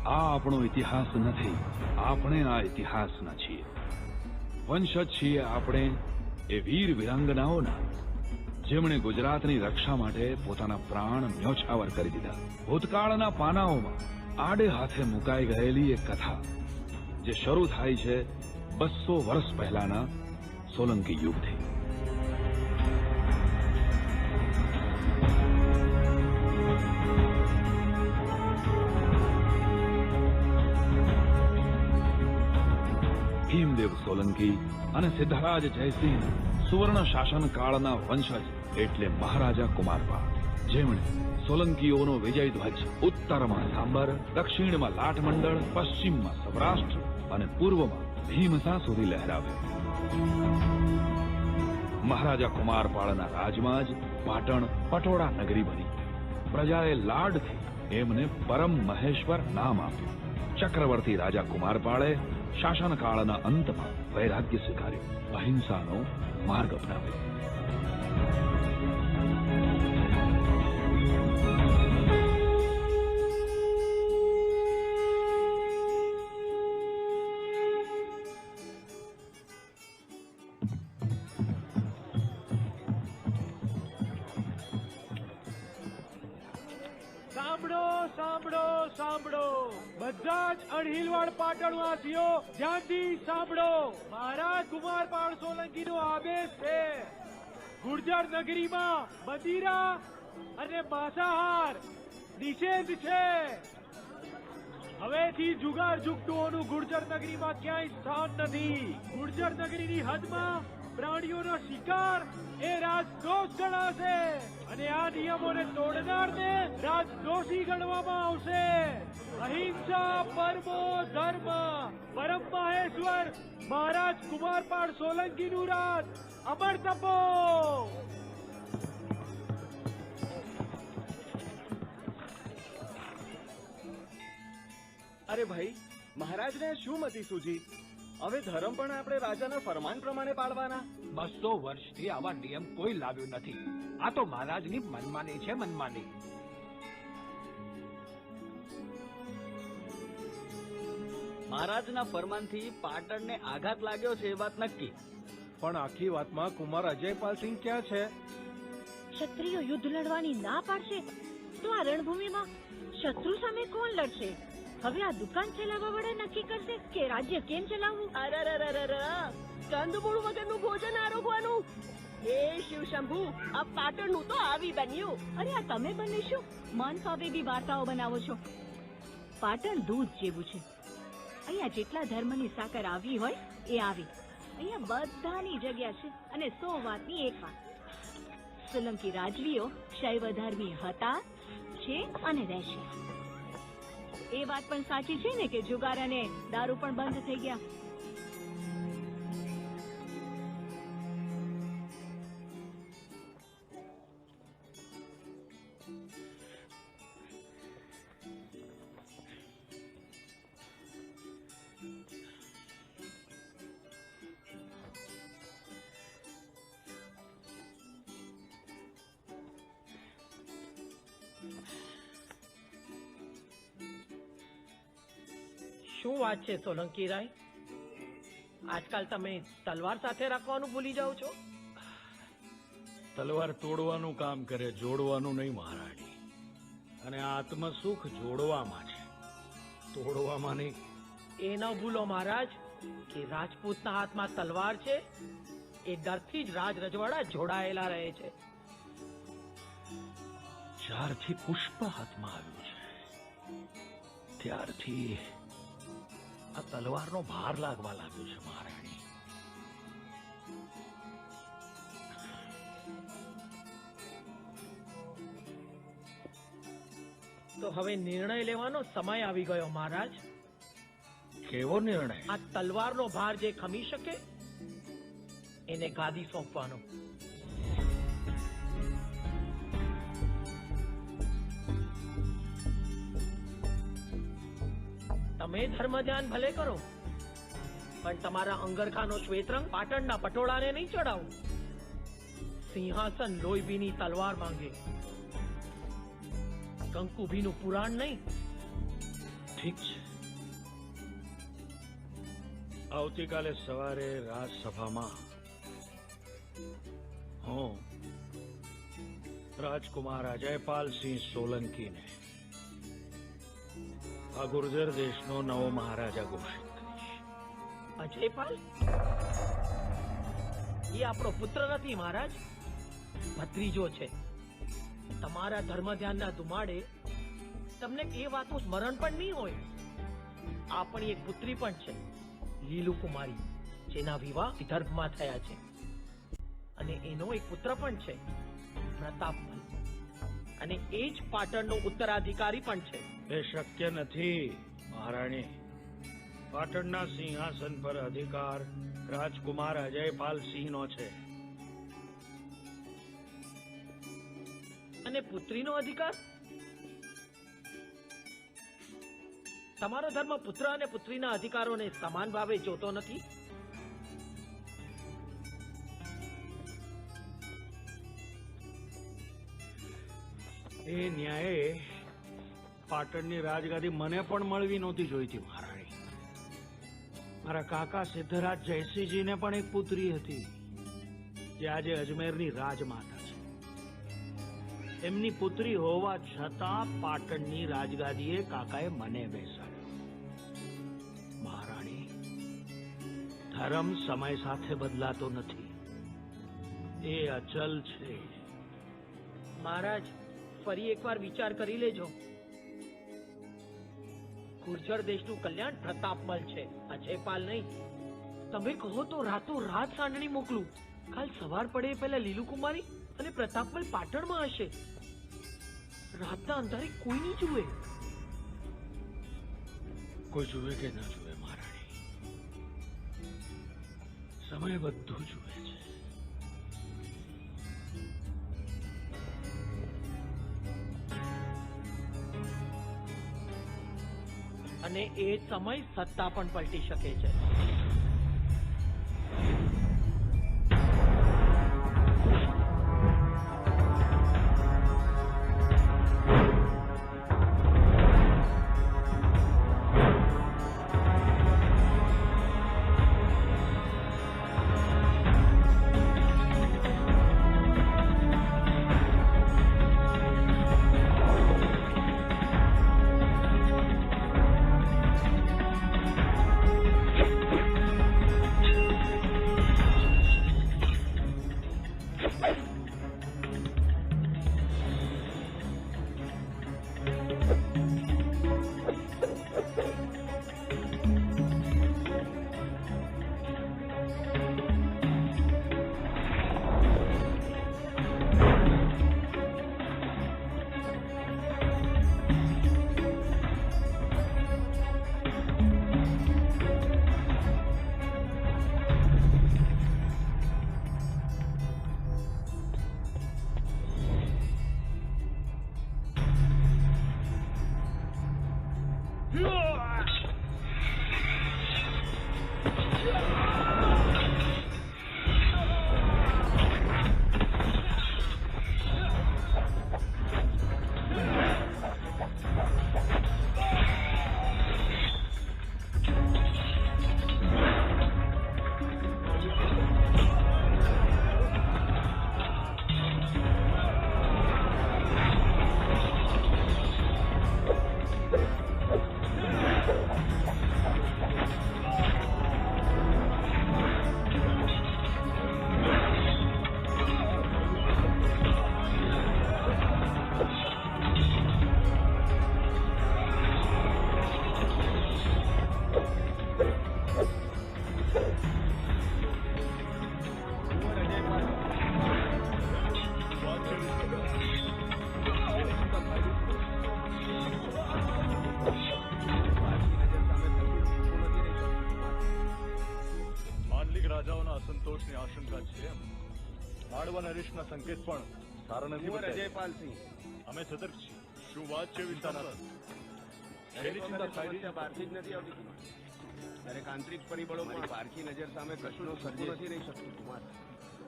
આ આપણો ઇતિહાસ નથી, આપણે આ ઇતિહાસના છીએ. વંશજ છીએ આપણે એ વીર વિરાંગનાઓના, જેમણે ગુજરાતની રક્ષા માટે પોતાના પ્રાણ ન્યોછાવર કરી દીધા. ભૂતકાળના પાનાઓમાં આડે હાથે મુકાઈ ગયેલી એક કથા જે શરૂ થાય છે 200 વર્ષ પહેલાના સોલંકી યુગથી. ભીમદેવ સોલંકી અને સિદ્ધરાજ જયસિંહ સુવર્ણ શાસન કાળના વંશજ એટલે મહારાજા કુમારપાળ, જેમણે સોલંકીઓનો વિજય ધ્વજ ઉત્તરમાં સાંબર, દક્ષિણમાં લાઠમંડળ, પશ્ચિમમાં સૌરાષ્ટ્ર અને પૂર્વમાં ભીમસા સુધી લહેરાવ્યો. મહારાજા કુમારપાળના રાજમાં જ પાટણ પટોળા નગરી બની. પ્રજાએ લાડથી એમને પરમ મહેશ્વર નામ આપ્યું. ચક્રવર્તી રાજા કુમારપાળે શાસનકાળના અંતમાં વૈરાગ્ય સ્વીકાર્યો, અહિંસાનો માર્ગ અપનાવ્યો. સાંભળો સાંભળો સાંભળો, બધા જ અણહિલવાડ પાટણવાસીઓ ધ્યાનથી સાંભળો. મહારાજ કુમારપાળ સોલંકીનો આદેશ છે. ગુર્જર નગરીમાં મદિરા અને માંસાહાર નિષેધ છે. હવેથી જુગાર જુગટુઓનું ગુર્જર નગરીમાં ક્યાંય સ્થાન નથી. ગુર્જર નગરીની હદમાં પ્રાણીઓનો શિકાર એ રાજદ્રોષ ગણાશે અને આ નિયમોને તોડનારને રાજદ્રોષી ગણવામાં આવશે. અહિંસા પરમો ધર્મ. પરમ મહેશ્વર મહારાજ કુમારપાળ સોલંકીનું રાજ અમર તપો. અરે ભાઈ, મહારાજને શું મતી સૂજી? હવે ધર્મ પણ આપણે રાજાના ફરમાન પ્રમાણે પાળવાના. 200 વર્ષથી આવા નિયમ કોઈ લાવ્યું નથી. આ તો મહારાજની મનમાની છે, મનમાની. મહારાજના ફરમાનથી પાટણને આઘાત લાગ્યો છે એ વાત નક્કી. પણ આખી વાતમાં કુમાર અજયપાલસિંહ ક્યાં છે? ક્ષત્રિયો યુદ્ધ લડવાની ના પાડશે તો આ રણભૂમિમાં શત્રુ સામે કોણ લડશે? હવે આ દુકાન ચલાવવા વાળા નક્કી કરશે કે રાજ્ય કેમ ચલાવવું. કંદમૂળ વગરનું ભોજન આરોગવાનું. હે શિવ શંભુ, આ પાટણનું તો આવી બન્યું. અરે આ તમે બંને શું મન ફાવે બી વાર્તાઓ બનાવો છો? પાટણ દૂધ જેવું છે. અહીંયા જેટલા ધર્મની સાકર આવી હોય એ આવી. અહીંયા બધાની જગ્યા છે. અને 100 વાતની એક વાત, સોલંકી રાજવીઓ શૈવ ધર્મી હતા, છે અને રહેશે. એ વાત પણ સાચી છે ને કે જુગાર અને દારૂ પણ બંધ થઈ ગયા. શું વાત છે સોલંકી રાય? આજકાલ તમે તલવાર સાથે રાખવાનું ભૂલી જાઓ છો. તલવાર તોડવાનું કામ કરે, જોડવાનું નહીં મહારાણી. અને આત્મ સુખ જોડવામાં છે, તોડવામાં નહીં. એ ન ભૂલો મહારાજ કે રાજપૂતના હાથમાં તલવાર છે એ ડરથી જ રાજ રજવાડા જોડાયેલા રહે છે. જ્યારથી પુષ્પ હાથમાં આવ્યું છે ત્યારથી આ તલવારનો ભાર લાગવા લાગ્યો છે મહારાણી. તો હવે નિર્ણય લેવાનો સમય આવી ગયો મહારાજ. કેવો નિર્ણય? આ તલવારનો ભાર જે ખમી શકે એને ગાદી સોંપવાનો. તમે ધર્મ ધ્યાન ભલે કરો પણ તમારા અંગરખાનો શ્વેતરંગ પાટણના પટોળાને નહીં ચડાવો. સિંહાસન લોહીબીની તલવાર માંગે, કંકુભીનું પુરાણ નહીં. ઠીક છે. આવતીકાલે સવારે રાજસભામાં હું રાજકુમાર અજયપાલસિંહ સોલંકીને આ ગુર્જર દેશનો નવો મહારાજા ઘોષિત કરીશ. અજયપાલ એ આપણો પુત્ર નથી મહારાજ, ભત્રીજો છે. તમારા ધર્મ ધ્યાનના ધુમાડે તમને એ વાતનું સ્મરણ પણ નહીં હોય. આપણી એક પુત્રી પણ છે, લીલુ કુમારી, જેના વિવાહ વિદર્ભમાં થયા છે. અને એનો એક પુત્ર પણ છે, પ્રતાપમલ, અને એ જ પાટણનો ઉત્તરાધિકારી પણ છે. એ શક્ય નથી મહારાણી. પાટણના સિંહાસન પર અધિકાર રાજકુમાર અજયપાલસિંહનો છે. અને પુત્રીનો અધિકાર? તમારો ધર્મ પુત્ર અને પુત્રીના અધિકારોને સમાન ભાવે જોતો નથી? એ ન્યાયે પાટણની રાજગાદી મને પણ મળવી નહોતી જોઈતી મહારાણી. મારા કાકા સિદ્ધરાજ જયસિંહજીને પણ એક પુત્રી હતી, જે આજે અજમેરની રાજમાતા છે. એમની પુત્રી હોવા છતાં પાટણની રાજગાદીએ કાકાએ મને બેસાડ્યો. મહારાણી, ધર્મ સમય સાથે બદલાતો નથી, એ અચલ છે. મહારાજ, ફરી એકવાર વિચાર કરી લેજો. ગુર્જર દેશનું કલ્યાણ પ્રતાપમલ છે, અજયપાલ નહીં. તમે કહો તો રાતો રાત સાંડણી મોકલું. કાલ સવાર પડે પહેલા લીલુ કુમારી અને પ્રતાપમલ પાટણમાં હશે. રાતના અંધારે કોઈ નહીં જુએ. કોઈ જુએ કે ના જુએ મહારાણી, સમય બધું જુએ છે. અને એ સમય સત્તા પણ પલટી શકે છે. અસંતોષની આશંકા છે. માળવા નરેશના સંકેત પણ સારા નથી. અજયપાલસિંહ, અમે સતર્ક છીએ. શું વાત છે વિસ્તારના? શહેરી ચિંતા બહારથી જ નથી આવતી. દરેક આંતરિક પરિબળો પણ પારખી નજર સામે કશું સર્જી નથી રહી શકતું.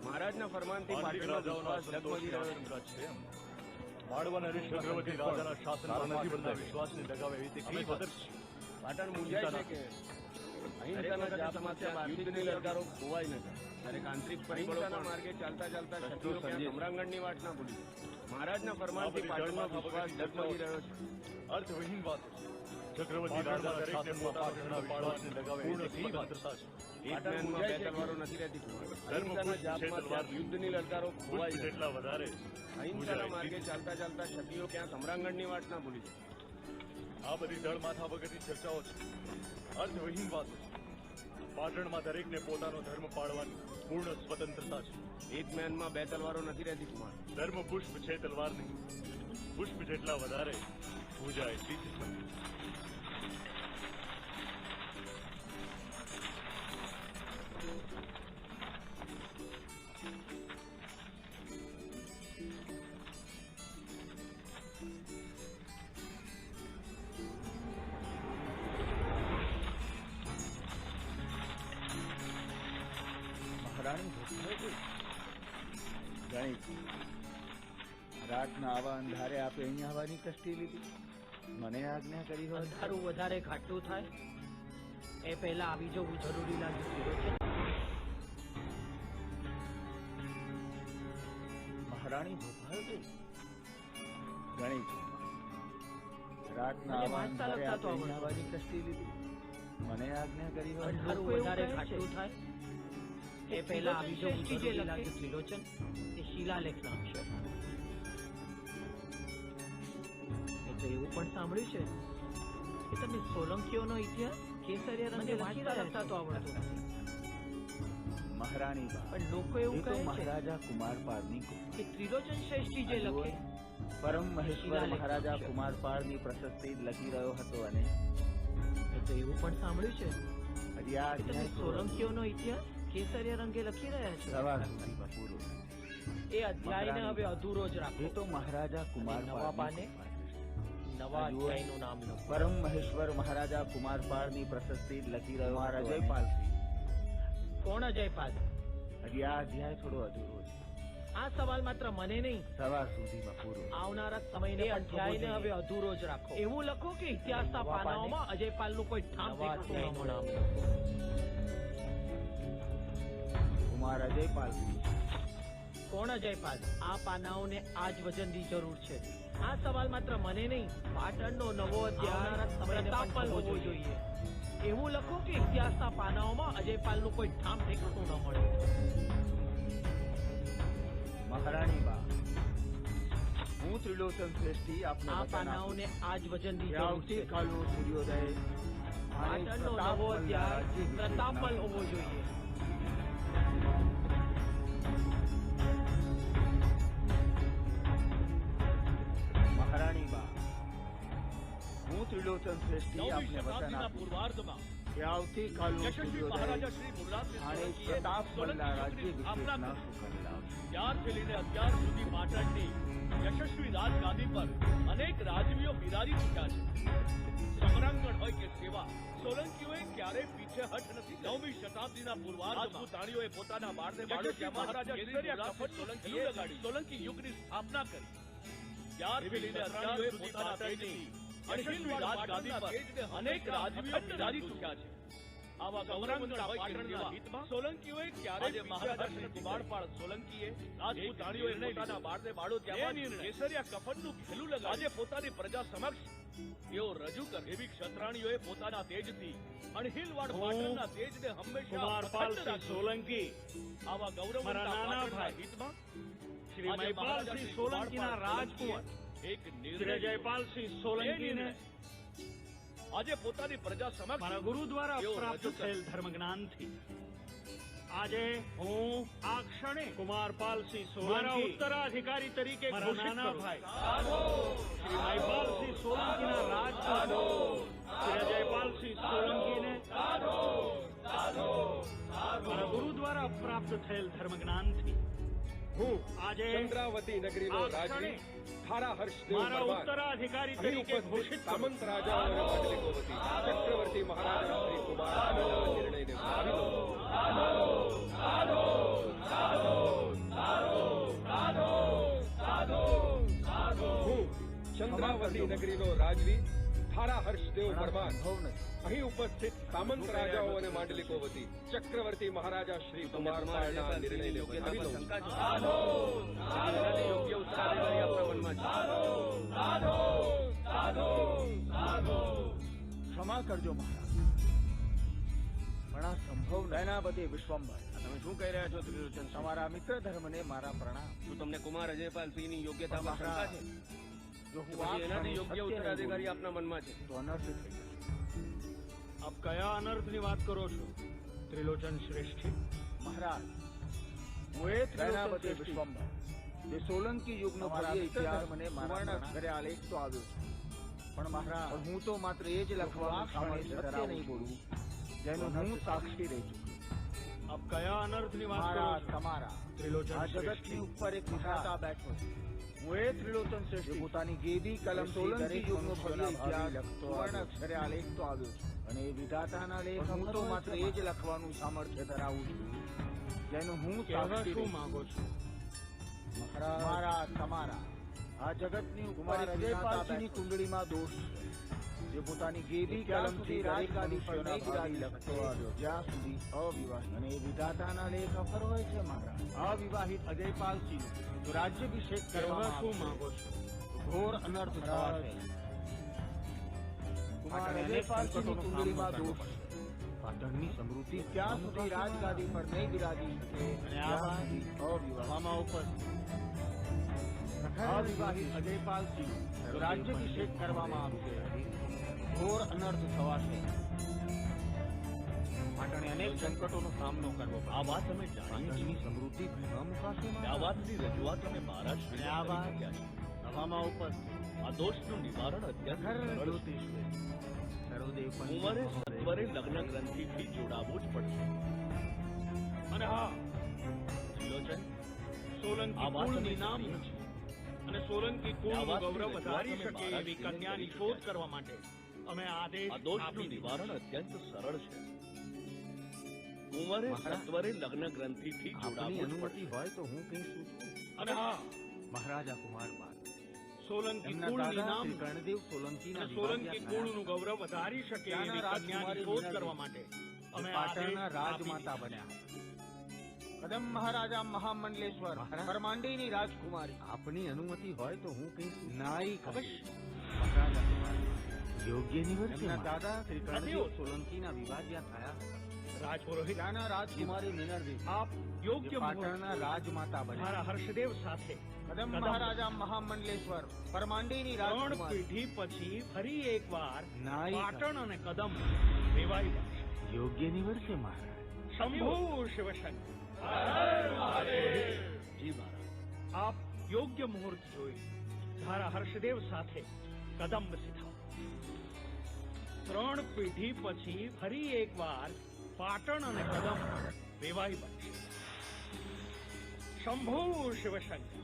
મહારાજના ફરમાનથી પાટણનો વિશ્વાસ ડગમગી રહ્યો છે. માળવાના ઋષિ ચક્રવર્તી રાજાના શાસનમાં પાટણના વિશ્વાસને ડગાવે એવી તે કેવી સતર્ક છે. પાટણ મૂંઝાય છે કે અહિંસાના જાપમાં યુદ્ધની લલકારો ખોવાઈ ન જાય. દરેક આંતરિક પરિબળોના માર્ગે ચાલતા ચાલતા ક્ષત્રિયો ક્યાં સમ્રાંગણની વાટ ના ભૂલી જાય. મહારાજના ફરમાનથી પાટણનો વિશ્વાસ ડગમગી રહ્યો છે. અર્થવિહીન વાતો છે. ચક્રવર્તી રાજાના શાસનમાં પાટણના વિશ્વાસને ડગાવે એવી તે કેવી સ્વતંત્રતા છે. પાટણ મૂંઝાય છે તલવારો નથી રહેતી કુમાર. અહિંસાના જાપમાં ત્યાં યુદ્ધની લલકારો ખોવાઈ ન જાય. જેટલા વધારે અહિંસાના માર્ગે ચાલતા ચાલતા ક્ષત્રિયો ક્યાં સમ્રાંગણની વાટ ના ભૂલી જાય. આ બધી દળ માથા વગરની ચર્ચાઓ છે. અર્થવિહીન વાતો છે. પાટણમાં દરેકને પોતાનો ધર્મ પાળવાની પૂર્ણ સ્વતંત્રતા છે. એક મેનમાં બે તલવારો નથી રહેતી કુમાર. ધર્મ પુષ્પ છે, તલવાર નહીં. પુષ્પ જેટલા વધારે પૂજા એટલી જ છે. રાતના આવા અંધારે આપે અહીંયા આવવાની કષ્ટી લીધી. મને આજ્ઞા કરી હોય અંધારું વધારે ઘાટું થાય એ પહેલા આવી જવું જરૂરી લાગ્યું છે. મહારાણી ભોપાલજી ગણિત રાતના મને આવા વાંચતા અંધારે લખતા તો આપે અહીંયા આવવાની કષ્ટી લીધી. મને આજ્ઞા કરી હોય અંધારું વધારે ઘાટું થાય એ પહેલા આવી જવું જરૂરી લાગ્યું ત્રિલોચન. એ શિલાલેખના અક્ષર. તો એવું પણ સાંભળ્યું છે કે તમે સોલંકીઓનો ઇતિહાસ કેસરિયા રંગે વાંચતા લખતા તો આવડતું નથી. મહારાણી બા પણ લોકો એવું એ તો કહે છે મહારાજા કુમારપાળની કે ત્રિલોચન શ્રેષ્ઠી જે લખે પરમ મહેશ્વર મહારાજા કુમારપાળની પ્રશસ્તિ લખી રહ્યો હતો અને તો એવું પણ સાંભળ્યું છે હજી આ કે તમે સોલંકીઓનો ઇતિહાસ કેસરિયા રંગે લખી રહ્યા છો. સવાર સુધીમાં પૂરો. એ અધ્યાયને હવે અધૂરો જ એ રાખો. તો મહારાજા નવા પાને કુમારપાળ નવા અધ્યાયનું નામ લખો. પરમ મહેશ્વર મહારાજા કુમારપાળની પ્રશસ્તિ લખી રહ્યો મહારાજ જયપાલસિંહ. કોણ અજયપાલ? હજી આ અધ્યાય થોડો અધૂરો છે. આ સવાલ માત્ર મને નહીં સવાર સુધીમાં પૂરો. આવનારા સમયને અધ્યાયને હવે અધૂરો જ રાખો. એવું લખો કે ઇતિહાસના પાનાઓમાં અજયપાલનું કોઈ ઠામ દેખાતું નામ લખો. કુમાર અજયપાલસિંહ. કોણ અજયપાલ? આ પાનાઓને આજ વજનની જરૂર છે. આ સવાલ માત્ર મને નહીં, પાટણનો નવો અધ્યાય પ્રતાપપાલ હોવો જોઈએ. એવું લખો કે ઇતિહાસના પાનાઓમાં અજયપાલનું કોઈ ઠામ દેખાતું ન મળે. મહારાણી બા હું ત્રિલોચન શ્રેષ્ઠી આપને આ વચન આપું પાનાઓને આજ વજનની કે જરૂર છે. આવતીકાલનો સૂર્યોદય પાટણનો નવો અધ્યાય પ્રતાપપાલ હોવો જોઈએ. મહારાણી બા હું ત્રિલોચન શ્રેષ્ઠી આપને વચન આપું કે આવતીકાલનો સૂર્યોદય આણે પ્રતાપમલના રાજ્ય વિશેષના સુખન લાવશે. ત્યારથી લઈને અત્યાર સુધી પાટણની યશસ્વી રાજગાદી પર અનેક રાજવીઓ બિરાજી ચૂક્યા છે. સમરાંગણ હોય કે સેવા, સોલંકીઓએ ક્યારેય પીછેહઠ નથી. 9મી શતાબ્દીના પૂર્વાર્ધમાં તાણીઓએ પોતાના બાળને મહારાજા કેસરિયા કપટ સોલંકીએ સોલંકી યુગની સ્થાપના કરી. ત્યારથી લઈને અત્યાર સુધી પોતાના તેજથી યશસ્વી રાજગાદી પર અનેક રાજવીઓ બિરાજી ચૂક્યા છે. આવા ગૌરવવંતા પાટણના હિતમાં સોલંકીઓએ ક્યારેય મહારાજા કુમારપાળ સોલંકીએ રાજપૂતાણીઓએ પોતાના બાળને બાળો ત્યાં કેસરિયા કફનનું ખેલું લગાવી આજે પોતાની પ્રજા સમક્ષ તેઓ રજૂ કરે એવી ક્ષત્રાણીઓએ પોતાના તેજથી અણહિલવાડ પાટણના તેજને હંમેશા કુમારપાલસિંહ સોલંકી આવા ગૌરવવંતા મારા નાના પાટણના ભાઈ હિતમાં શ્રી મહિપાલસિંહ સોલંકીના રાજકુમાર એક શ્રી જયપાલસિંહ સોલંકીને આજે પોતાની પ્રજા સમક્ષ મારા ગુરુ દ્વારા તેઓ પ્રાપ્ત રજૂ કરે. થયેલ ધર્મ જ્ઞાનથી આજે હું આ ક્ષણે કુમારપાલસિંહ સોલંકી ઉત્તરાધિકારી તરીકે ઘોષિત કરું. શ્રી મહિપાલસિંહ સોલંકીના રાજકુમાર શ્રી જયપાલસિંહ સોલંકીને મારા ગુરુ દ્વારા પ્રાપ્ત થયેલ ધર્મ જ્ઞાનથી હું આજે ચંદ્રાવતી નગરીનો આ રાજવી ક્ષણે થારા હર્ષદેવ મારા પરમાર ઉત્તરાધિકારી અહીં તરીકે ઉપસ્થિત ઘોષિત કરું. સામંત રાજા અને મંડલિકો વતી ચક્રવર્તી મહારાજા શ્રી કુમારપાળના નિર્ણયને ભાવી દઉં. હું ચંદ્રાવતી નગરીનો રાજવી થારા હર્ષદેવ પરમાર અહીં ઉપસ્થિત સામંત રાજાઓ અને માંડલિકો વતી ચક્રવર્તી મહારાજા શ્રી કુમાર પાળના નિર્ણયને વધાવી લઉં છું. યોગ્ય ઉત્તર અધિકારી આપના મનમાં છે. ક્ષમા કરજો મહારાજ, પણ આ સંભવ સેનાપતિ વિશ્વંભર, તમે શું કહી રહ્યા છો ત્રિલોચન? તમારા મિત્ર ધર્મને મારા પ્રણામ. શું તમને કુમાર અજયપાલ સિંહની યોગ્યતામાં શંકા છે? જો હું પછી એનાથી યોગ્ય ઉત્તરાધિકારી આપના મનમાં છે તો અનર્થ થઈ જશે. આપ કયા અનર્થની વાત કરો છો ત્રિલોચન શ્રેષ્ઠી? મહારાજ, હું એ સેનાપતિ વિશ્વંભર જે સોલંકી યુગનો ભવ્ય ઇતિહાસ મને મારા ઘરે આલેખ તો આવ્યો છે, પણ મહારાજ હું તો માત્ર એ જ લખવાનું સામર્થ્ય ધરાવું નહીં બોલું જેનું હું સાક્ષી રહી ચૂક્યો. આપ કયા અનર્થની વાત કરો મહારાજ, છો તમારા ત્રિલોચન આ જગતની શ્રેષ્ઠી? ઉપર એક વિધાતા બેઠો છે. હું એ ત્રિલોચન શ્રેષ્ઠી પોતાની ગેદી કલમ સોલંકી યુગનો ભવ્ય ઇતિહાસ સુવર્ણ અક્ષરે આલેખ તો આવ્યો છે, અને એ વિધાતાના લેખ હું તો માત્ર એ જ લખવાનું સામર્થ્ય ધરાવું છું જેનું હું કહેવા સાક્ષી શું રહી માંગો છો? મહારાજ, તમારા આ જગતની ઉપર અજયપાલસિંહની કુંડળીમાં દોષ છે, જે પોતાની ગેદી કલમથી રાજગાદી પર નહીં બિરાજી લખતો આવ્યો જ્યાં સુધી અવિવાહિત, અને એ વિધાતાના લેખ અફર હોય છે. મહારાજ, અવિવાહિત અજયપાલસિંહ જો રાજ્યાભિષેક કહેવા કરવામાં શું આવશે માંગો છો? તો ઘોર અનર્થ થશે. કુમાર અજયપાલસિંહની કુંડળીમાં દોષ છે. પાટણની સમૃદ્ધિ ત્યાં સુધી રાજગાદી પર નહીં બિરાજી શકે જ્યાં સુધી અવિવાહિત અવિવાહિત અજયપાલસિંહ જો રાજ્યાભિષેક કરવામાં આવશે ઘોર અનર્થ થવાશે. પાટણે અનેક સંકટોનો સામનો કરવો પડશે. આ વાત તમે જાણી પાટણની સમૃદ્ધિ ભેગા મુકાશે. આ વાતની રજૂઆત તમે મહારાષ્ટ્ર આ વાત સભામાં ઉપસ્થિત આ દોષનું નિવારણ અત્યંત સરળ છે. કુંવરે સત્વરે લગ્ન ગ્રંથિથી જોડાવવું જ પડશે. અને હા, ત્રિલોચન, સોલંકી આ વાત કુળની તમે નામ જાણી છે. અને સોલંકી આ કુળનું વાતની ગૌરવ રજૂઆત વધારી તમે શકે એવી મહારાજ કન્યાની કરી શોધ છે. કરવા માટે અમે આદેશ આ દોષનું આપી દીધો નિવારણ છે. અત્યંત સરળ છે. કુંવરે સત્વરે લગ્ન ગ્રંથિથી જોડાવવું જ પડશે. હોય તો હું કઈ સૂચવું. અને હા, મહારાજા કુમાર સોલંકી એમના કુળની દાદા નામ શ્રી કર્ણદેવ સોલંકીના અને સોલંકી વિવાદિયા કુળનું ગૌરવ વધારી શકે ત્યાંના એવી કન્યાની રાજકુમારી શોધ મીનાજી, કરવા માટે અમે પાટણના આદેશ રાજમાતા આપી દીધો બન્યા. કદમ મહારાજા મહામંડલેશ્વર પરમાંડીની રાજકુમારી આપની અનુમતિ હોય તો હું કઈ નાઈ મહારાજા કુમારી યોગ્ય નિવર્તે દાદા શ્રી કર્ણદેવ સોલંકીના વિવાદિયા થયા. રાજપુરોહિત, ત્યાંના રાજકુમારી મીનળદેવી આપ યોગ્ય પાટણના રાજમાતા બન્યા. મારા હર્ષદેવ સાથે કદમ મહારાજા મહામંડલેશ્વર પરમાંડીની ત્રણ રાજકુમારી પેઢી પછી ફરી એકવાર નાઈ પાટણ અને કદમ રેવાઈ બનશે. યોગ્ય નિવર્તે મહારાજ. શંભુ શિવશંકર. જી મહારાજ. આપ યોગ્ય મુહૂર્ત જોઈ ધારા હર્ષદેવ સાથે કદંબ સિધાવો. ત્રણ પેઢી પછી ફરી એકવાર પાટણ અને કદમ રેવાઈ બનશે. શંભુ શિવશંકર.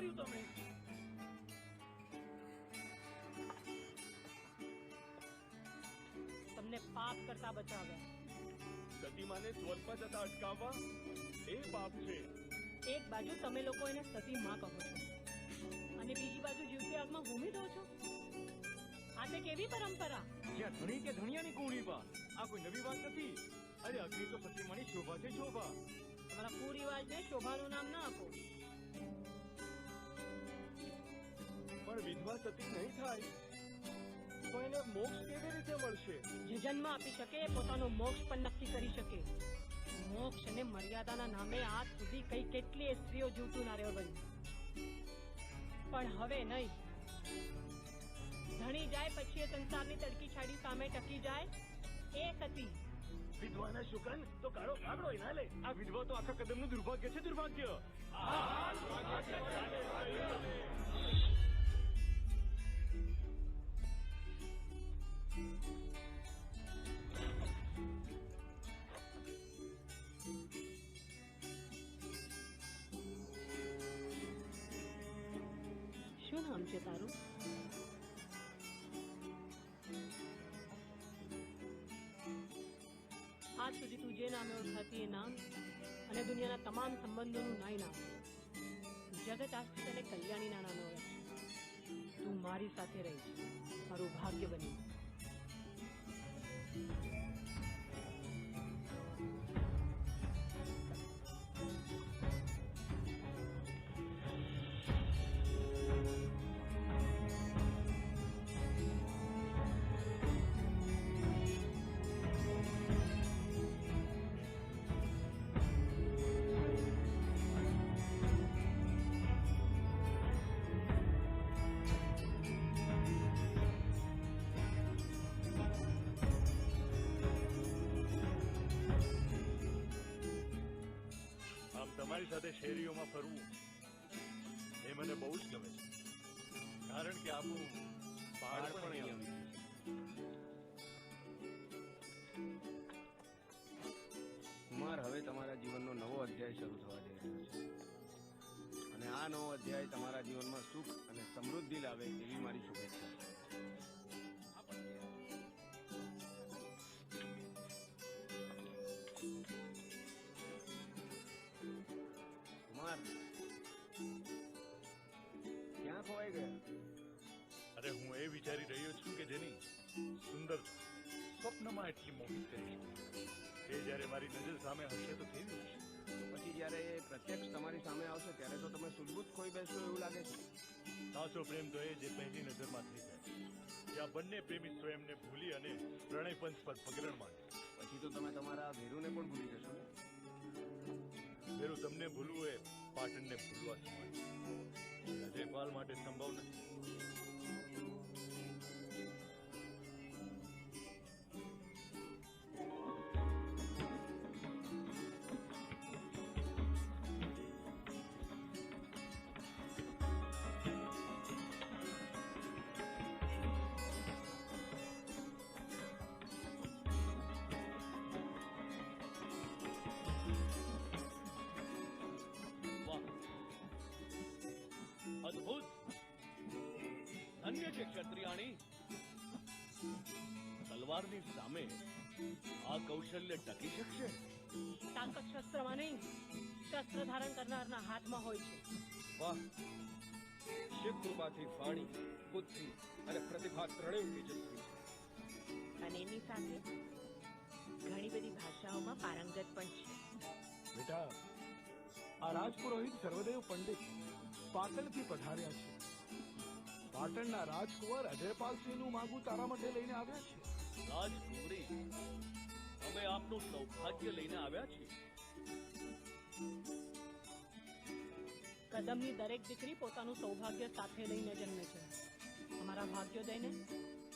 કર્યું તમે? તમને પાપ કરતા બચાવ્યા. સતીમાને સ્વર્ગમાં જતા અટકાવવા એ પાપ છે. એક બાજુ તમે લોકો એને સતી માં કહો છો અને બીજી બાજુ જીવતી આગમાં ભૂમિ દો છો. આ તે કેવી પરંપરા? જ્યાં ધણી કે ધણિયાની કુણી બા, આ કોઈ નવી વાત નથી. અરે અગ્નિ તો સતીમાની શોભા છે, શોભા. તમારા કુરિવાજને શોભાનું નામ ના આપો. પણ વિધવા સતી નહીં થાય તો એને મોક્ષ કેવી રીતે મળશે? જે જન્મ આપી શકે એ પોતાનો મોક્ષ પણ નક્કી કરી શકે. મોક્ષ અને મર્યાદાના નામે આજ સુધી કઈ કેટલી સ્ત્રીઓ જીવતું ના રહ્યો બની, પણ હવે નહીં. ધણી જાય પછી એ સંસારની તડકી છાડી સામે ટકી જાય એ સતી. વિધવાના શુકન તો કાળો કાગડો ના લે. આ વિધવા તો આખા કદમનું દુર્ભાગ્ય છે, દુર્ભાગ્ય. શું નામ છે તારું? આજ સુધી તું જે નામે ઓળખાતી એ નામ અને દુનિયાના તમામ સંબંધોનું નાય નામ. જગત આજથી તને કલ્યાણીના નામે ઓળખશે. તું મારી સાથે રહીશ, મારું ભાગ્ય બની. તમારી સાથે શેરીઓમાં ફરવું એ મને બહુ જ ગમે છે, કારણ કે આપણું બાળપણ અહીં આવ્યું છે. કુમાર, હવે તમારા જીવનનો નવો અધ્યાય શરૂ થવા જઈ રહ્યો છે અને આ નવો અધ્યાય તમારા જીવનમાં સુખ અને સમૃદ્ધિ લાવે એવી મારી શુભેચ્છા છે. કુમાર, ક્યાં ખોવાઈ ગયા? અરે હું એ વિચારી રહ્યો છું કે જેની સુંદરતા સ્વપ્નમાં એટલી મોહિત કરી એ જ્યારે મારી નજર સામે હશે તો કેવી હશે? પછી જ્યારે એ પ્રત્યક્ષ તમારી સામે આવશે ત્યારે તો તમે સુલભુત ખોઈ બેસશો એવું લાગે છે. સાચો પ્રેમ તો એ જે પહેલી નજરમાં થઈ જાય, જ્યાં બંને પ્રેમી સ્વયંને ભૂલી અને પ્રણય પંચ પર પગરણ માંડે. પછી તો તમે તમારા ભેરુને પણ ભૂલી જશો ને? ભેરું તમને ભૂલવું એ પાટણને ભૂલવા સમાન છે. અજયપાલ માટે સંભવ નથી. અદ્ભુત, ધન્ય છે ક્ષત્રિયાણી. તલવારની સામે આ કૌશલ્ય ટકી શકશે? તાકત શસ્ત્રમાં નહીં, શસ્ત્ર ધારણ કરનારના હાથમાં હોય છે. વાહ, શિવ કૃપાથી વાણી, બુદ્ધિ અને પ્રતિભા ત્રણેય તેજસ્વી છે. અને એની સાથે ઘણી બધી ભાષાઓમાં પારંગત પણ છે. બેટા, આ રાજપુરોહિત સર્વદેવ પંડિત પાટણથી પધાર્યા છે. પાટણના રાજકુંવર અજયપાલસિંહનું માગું તારા માટે લઈને આવ્યા છે. રાજકુંવરી, અમે આપનું સૌભાગ્ય લઈને આવ્યા છીએ. કદમની દરેક દીકરી પોતાનું સૌભાગ્ય સાથે લઈને જન્મે છે. અમારા ભાગ્યોદયને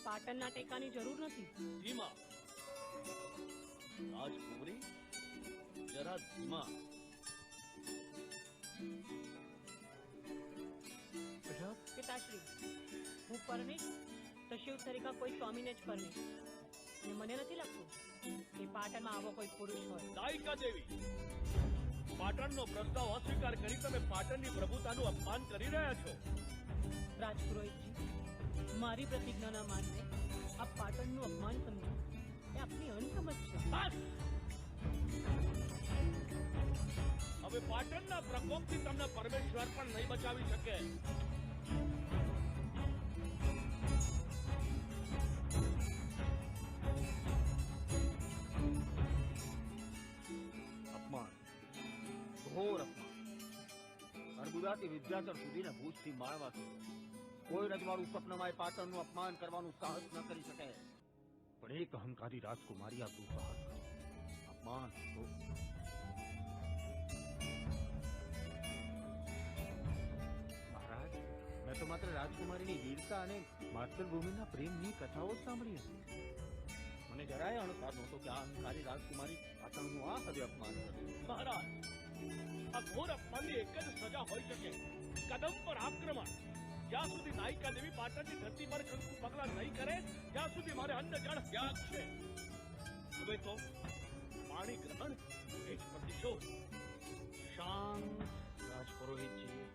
પાટણના ટેકાની જરૂર નથી. ધીમા, રાજકુંવરી, જરા ધીમા. પિતાશ્રી, હું પરણીશ તો શિવ તરીકા કોઈ સ્વામીને જ પરણીશ. અને મને નથી લાગતું કે પાટણમાં આવો કોઈ પુરુષ હોય. દાયકા દેવી, પાટણનો પ્રસ્તાવ અસ્વીકાર કરી તમે પાટણની પ્રભુતાનું અપમાન કરી રહ્યા છો. રાજપુરોહિતજી, મારી પ્રતિજ્ઞાના માનને આપ પાટણનું અપમાન સમજો એ આપની અણસમજ છે. હવે પાટણના પ્રકોપથી તમને પરમેશ્વર પણ નહીં બચાવી શકે. અપમાન, ઘોર અપમાન. અર્બુદાથી વિદ્યાધર સુધીને ભૂજથી માળવા સુધી કોઈ રજવાડું સ્વપ્નમાં એ પાટણનું અપમાન કરવાનું સાહસ ન કરી શકે. પણ એક અહંકારી રાજકુમારી આ દુઃસાહસ કરે. અપમાન તો મહારાજ, મેં તો માત્ર રાજકુમારીની વીરતા અને માતૃભૂમિના પ્રેમની કથાઓ જ સાંભળી હતી. મને જરાય અણસાર નહોતો કે આ અહંકારી રાજકુમારી પાટણનું આ હદે અપમાન કરે. મહારાજ, આ ઘોર અપમાનની એક જ સજા હોઈ શકે, કદમ પર આક્રમણ. જ્યાં સુધી નાયિકા દેવી પાટણની ધરતી પર કંકુ પગલા નહીં કરે ત્યાં સુધી મારે અન્ન જળ ત્યાગ છે. હવે તો પાણી ગ્રહણ એ જ પ્રતિશોધ. શાંત રાજપુરોહિતજી,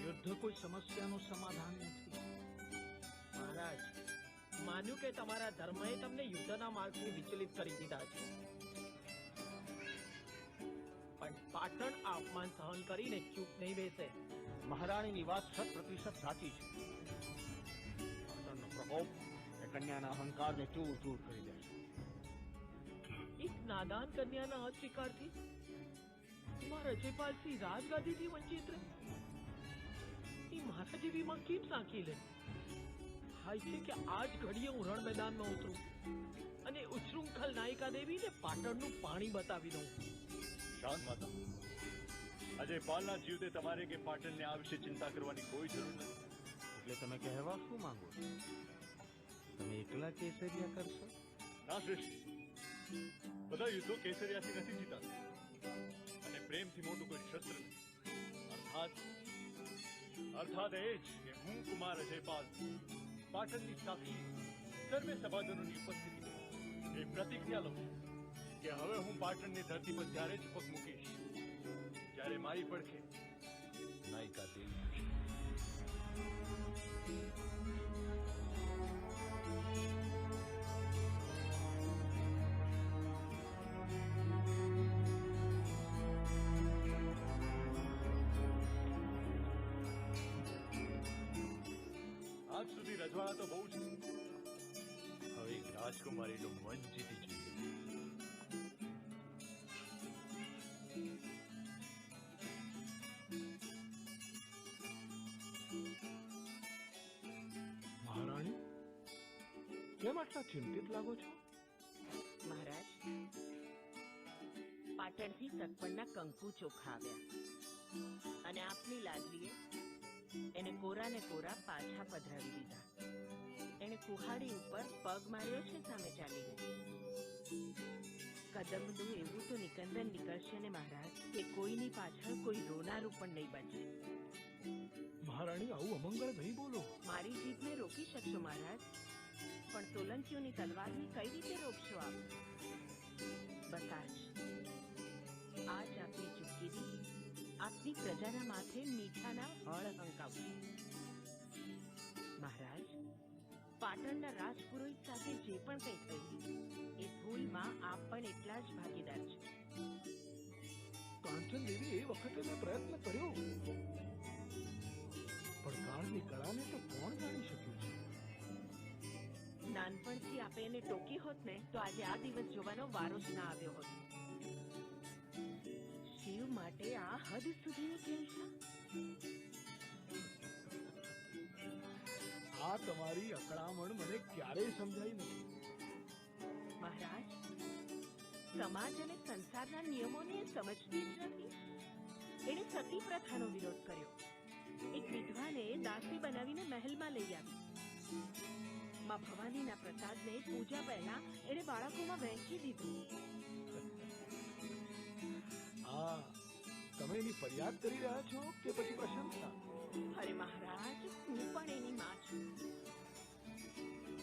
યુદ્ધ કોઈ સમસ્યાનું સમાધાન નથી. મહારાજ, માન્યું કે તમારા ધર્મએ તમને યુદ્ધના માર્ગથી વિચલિત કરી દીધા છે, પણ પાટણ આ અપમાન સહન કરીને ચૂપ નહીં બેસે. મહારાણીની વાત 100% સાચી છે. પાટણનો પ્રકોપ એ કન્યાના અહંકારને ચૂર ચૂર કરી દે છે. એક નાદાન કન્યાના અસ્વીકારથી મારા અજયપાલસિંહ રાજગાદીથી વંચિત રહે. એ મારા જેવી માં કેમ સાંકી લે? હાય છે કે આજ ઘડીએ હું રણ મેદાનમાં ઉતરું અને ઉચ્છૃંખલ નાયિકા દેવીને પાટણનું પાણી બતાવી દઉં. શાંત માતા, અજયપાલના જીવતે તમારે કે પાટણને આ વિશે ચિંતા કરવાની કોઈ જરૂર નથી. એટલે તમે કહેવા શું માંગો છો? તમે એકલા કેસરિયા કરશો? ના શ્રેષ્ઠ, બધા યુદ્ધો કેસરિયાથી નથી જીતાતા, અને પ્રેમથી મોટું કોઈ શસ્ત્ર નથી. અર્થાત એ જ કે હું કુમાર અજયપાલ પાટણની સાક્ષી સર્વે સભાજનોની ઉપસ્થિતિમાં એ પ્રતિજ્ઞા લઉં કે હવે હું પાટણની ધરતી પર ત્યારે જ પગ મૂકીશ જ્યારે મારી પડખે નાયિકા દેવી હશે. આજ સુધી રજવાડા તો બહુ જ છે. હવે એક રાજકુમારીનું મન જીતી જોઈએ. મહારાણી, કેમ આટલા ચિંતિત લાગો છો? મહારાજ, પાટણથી સગપણના કંકુ ચોખા આવ્યા અને આપની લાડલીએ એને કોરા ને કોરા પાછા પધરાવી દીધા. એને કુહાડી ઉપર પગ માર્યો છે સામે ચાલીને. કદમનું એવું તો નિકંદન નીકળશે ને મહારાજ કે કોઈની પાછળ કોઈ રોનારું પણ નહીં બચે. મહારાણી, આવું અમંગળ નહીં બોલો. મારી જીભને રોકી શકશો મહારાજ, પણ સોલંકીઓની તલવારને કઈ રીતે રોકશો આપ? બતાજ આજ આપની ચૂપકીથી આપની પ્રજાના માથે મીઠાના હળ હંકાવશે. મહારાજ, પાટણના રાજપુરોહિત સાથે જે પણ કંઈ થયું એ ભૂલમાં આપ પણ એટલા જ ભાગીદાર છો. કાંચન દેવી, એ વખતે મેં પ્રયત્ન કર્યો, પણ કાળની કળાને તો કોણ જાણી શક્યું છે? નાનપણથી આપે એને ટોકી હોત ને તો આજે આ દિવસ જોવાનો વારો જ ના આવ્યો હોત. શિવ માટે આ હદ સુધીની કેલસા? આ તમારી અકળામણ મને ક્યારેય સમજાઈ નથી. મહારાજ, સમાજ અને સંસારના નિયમોને એ સમજતી જ નથી. એણે સતી પ્રથાનો વિરોધ કર્યો. એક વિધવાને દાસી બનાવીને મહેલમાં લઈ આવી. માં ભવાનીના પ્રસાદને પૂજા પહેલા એણે બાળકોમાં વહેંચી દીધું. હા, તમે એની ફરિયાદ કરી રહ્યા છો કે પછી પ્રશંસા? અરે મહારાજ, હું પણ એની માં છું.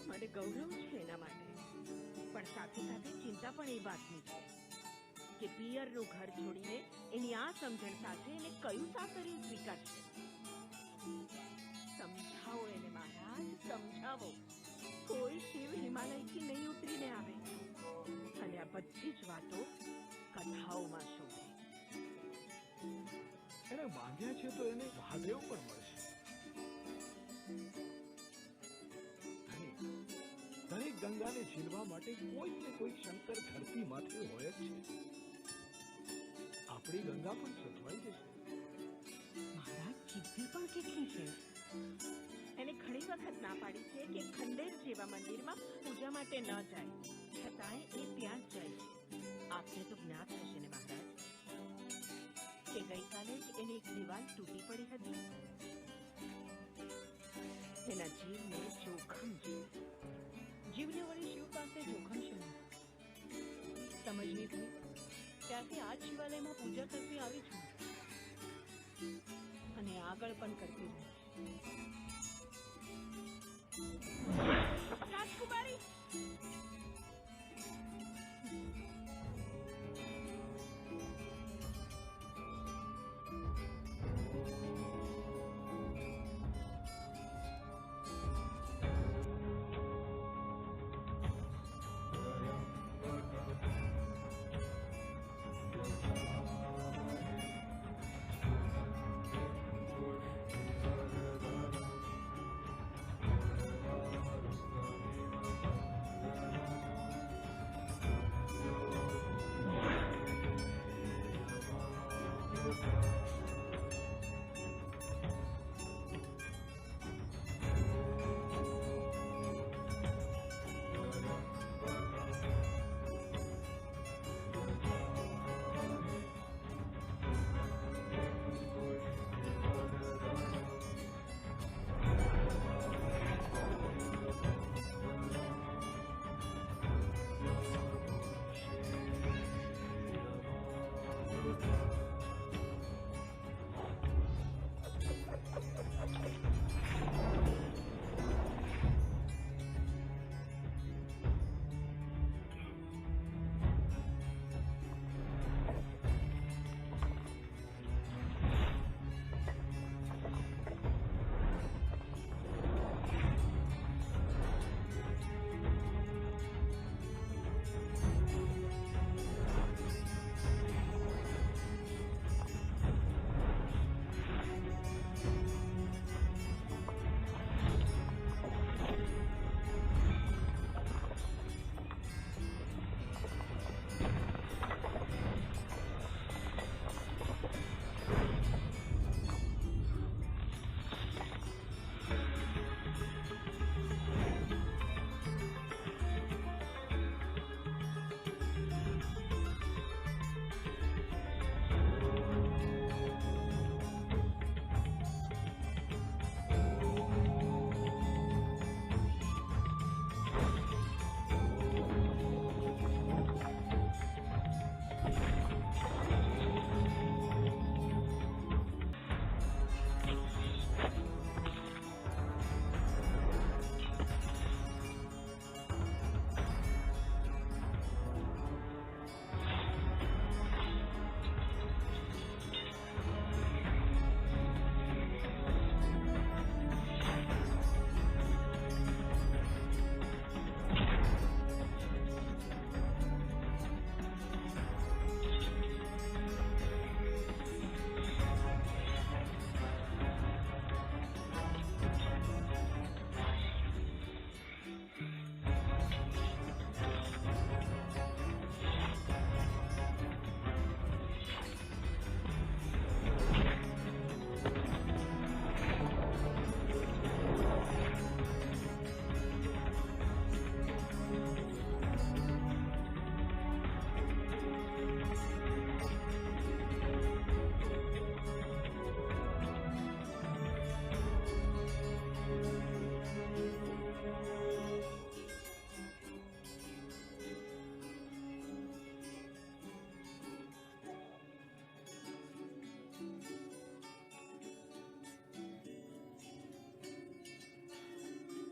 મને ગૌરવ છે એના માટે, પણ સાથે સાથે ચિંતા પણ એ વાતની છે કે પિયરનું ઘર છોડીને એની આ સમજણ સાથે એને કયું સાકર્યું સ્વીકારશે? સમજાવો એને મહારાજ, સમજાવો. કોઈ શિવ હિમાલયથી નહીં ઉતરીને આવે અને આ બધી જ વાતો કથાઓમાં શોભે. એને બાંધ્યા છે તો એને મહાદેવ પણ મળશે. દરેક ગંગાને ઝીલવા માટે કોઈક ને કોઈક શંકર ધરતી માથે હોય જ છે. આપણી ગંગા પણ સચવાઈ જશે. મહારાજ જીદ્દી પણ કેટલી છે. એને ઘણી વખત ના પાડી છે કે ખંડેર જેવા મંદિરમાં પૂજા માટે ન જાય, છતાંય એ ત્યાં જ જાય છે. આપને તો જ્ઞાત હશે ને મહારાજ કે ગઈકાલે જ એની એક દિવાલ તૂટી પડી હતી. એના જીવને જોખમ છે. જીવને વળી શિવ પાસે જોખમ છે. સમજની થઈ ત્યાંથી આ જ શિવાલયમાં પૂજા કરતી આવી છું અને આગળ પણ કરતી રહી. રાજકુમારી,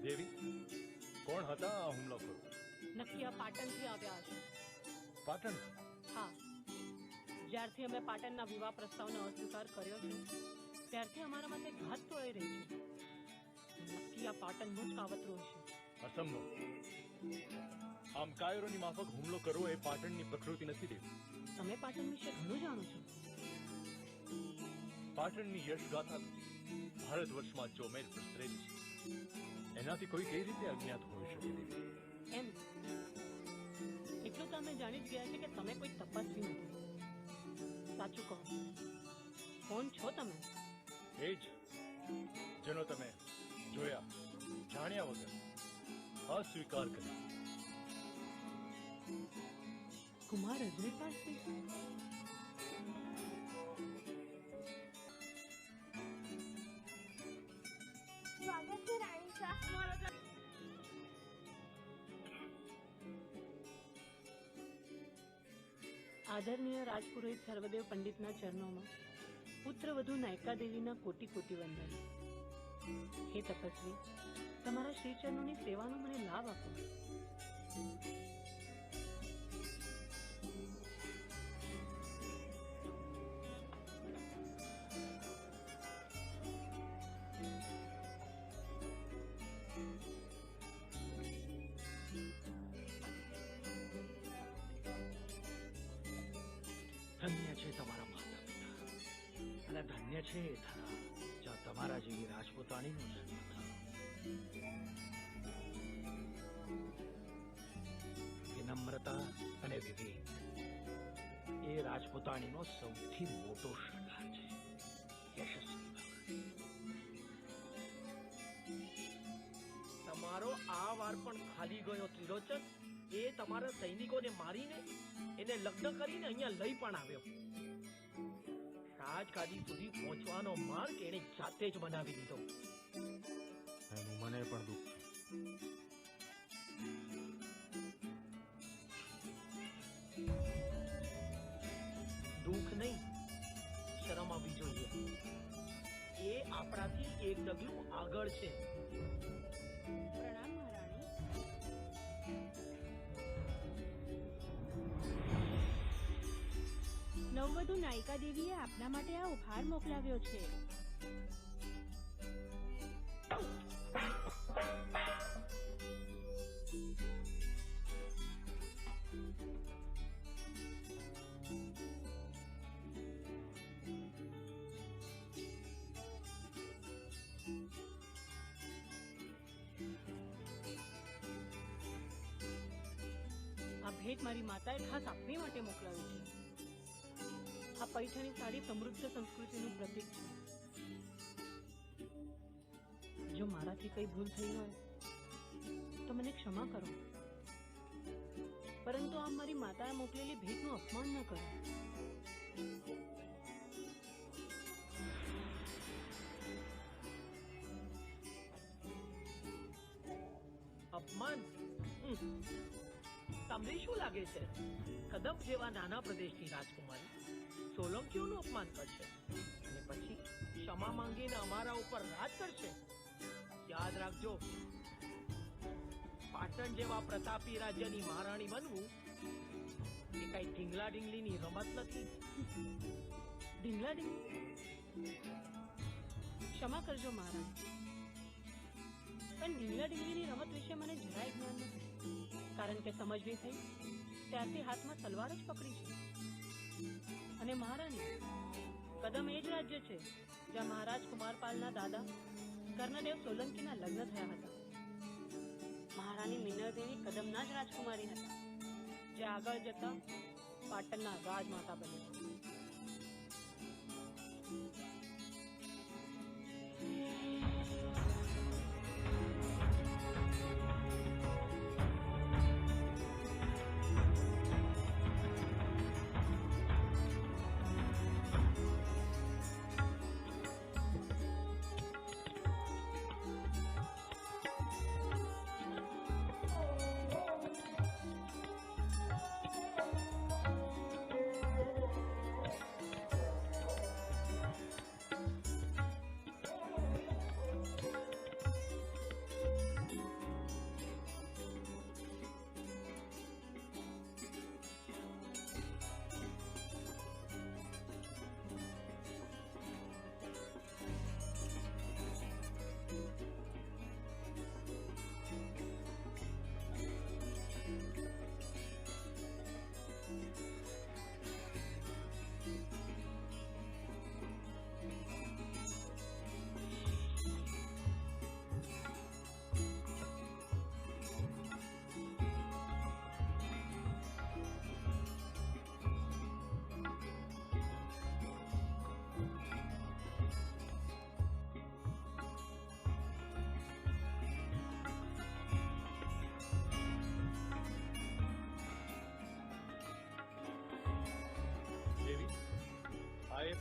દેવી, કોણ હતા આ હુમલાખોરો? નક્કી આ પાટણથી આવ્યા હશે. પાટણ? હા, જ્યારથી અમે પાટણના વિવાહ પ્રસ્તાવનો અસ્વીકાર કર્યો છે ત્યારથી અમારા માટે ઘાત તોડાઈ રહી છે. નક્કી આ પાટણનું જ કાવતરું હશે. અસંભવ. આમ કાયરોની માફક હુમલો કરવો એ પાટણની પ્રકૃતિ નથી દેવી. તમે પાટણ વિશે ઘણું જાણો છો. પાટણની યશગાથા ભારત વર્ષમાં ચોમેર પ્રસરેલી છે. એનાથી કોઈ કઈ રીતે અજ્ઞાત હોઈ શકે દેવી? એમ એટલું તો અમે જાણી જ ગયા છે કે તમે કોઈ તપસ્વી નથી. સાચું કહો, કોણ છો તમે? એ જ જેનો તમે જોયા જાણ્યા વગર અસ્વીકાર કર્યો. કુમાર અજયપાલ સિંહ. સ્વાગત છે રાણી શાહ. આદરણીય રાજપુરોહિત સર્વદેવ પંડિતના ચરણોમાં પુત્ર વધુ નાયકા દેવીના કોટી કોટી વંદન. હે તપસ્વી, તમારા શ્રી ચરણોની સેવાનો મને લાભ આપો. ધન્ય છે તમારા માતા પિતા અને ધન્ય છે એ ધરા જ્યાં તમારા જેવી રાજપૂતાણીનો જન્મ થયો. વિનમ્રતા અને વિવેક એ રાજપૂતાણીનો સૌથી મોટો શણગાર છે. યશસ્વી ભવ. તમારો આ વાર પણ ખાલી ગયો ત્રિલોચન. એ તમારા સૈનિકોને મારીને એને લગ્ન કરીને અહીંયા લઈ પણ આવ્યો. રાજગાદી સુધી પહોંચવાનો માર્ગ એને જાતે જ બનાવી દીધો. એનું મને પણ દુઃખ છે. દુઃખ નહીં, શરમ આવવી જોઈએ. એ આપણાથી એક ડગલું આગળ છે. પ્રણામ મહારાણી. નવવધુ નાયિકા દેવીએ આપના માટે આ ઉપહાર મોકલાવ્યો છે. આ ભેટ મારી માતાએ ખાસ આપની માટે મોકલાવી છે. આ પૈઠણી સાડી સમૃદ્ધ સંસ્કૃતિનું પ્રતીક છે. જો મારાથી કઈ ભૂલ થઈ હોય તો મને ક્ષમા કરો, પરંતુ આમ મારી માતાએ મોકલેલી ભેટનું અપમાન ન કરો. અપમાન? તમને શું લાગે છે કદમ જેવા નાના પ્રદેશની રાજકુમારી સોલંકીઓનું અપમાન કરશે અને પછી ક્ષમા માંગીને અમારા ઉપર રાજ કરશે? યાદ રાખજો, પાટણ જેવા પ્રતાપી રાજ્યની મહારાણી બનવું એ કઈ ઢીંગલા ઢીંગલીની રમત નથી. ઢીંગલા ઢીંગલી? ક્ષમા કરજો મહારાણી, પણ ઢીંગલા ઢીંગલીની રમત વિશે મને જરાય જ્ઞાન નથી. કારણ કે સમજવી થઈ ત્યારથી હાથમાં તલવાર જ પકડી છે. અને મહારાણી, કદમ એ જ રાજ્ય છે જ્યાં મહારાજ કુમારપાલના દાદા કર્ણદેવ સોલંકીના લગ્ન થયા હતા. મહારાણી મિનળદેવી કદમના જ રાજકુમારી હતા, જે આગળ જતા પાટણના રાજમાતા બન્યા.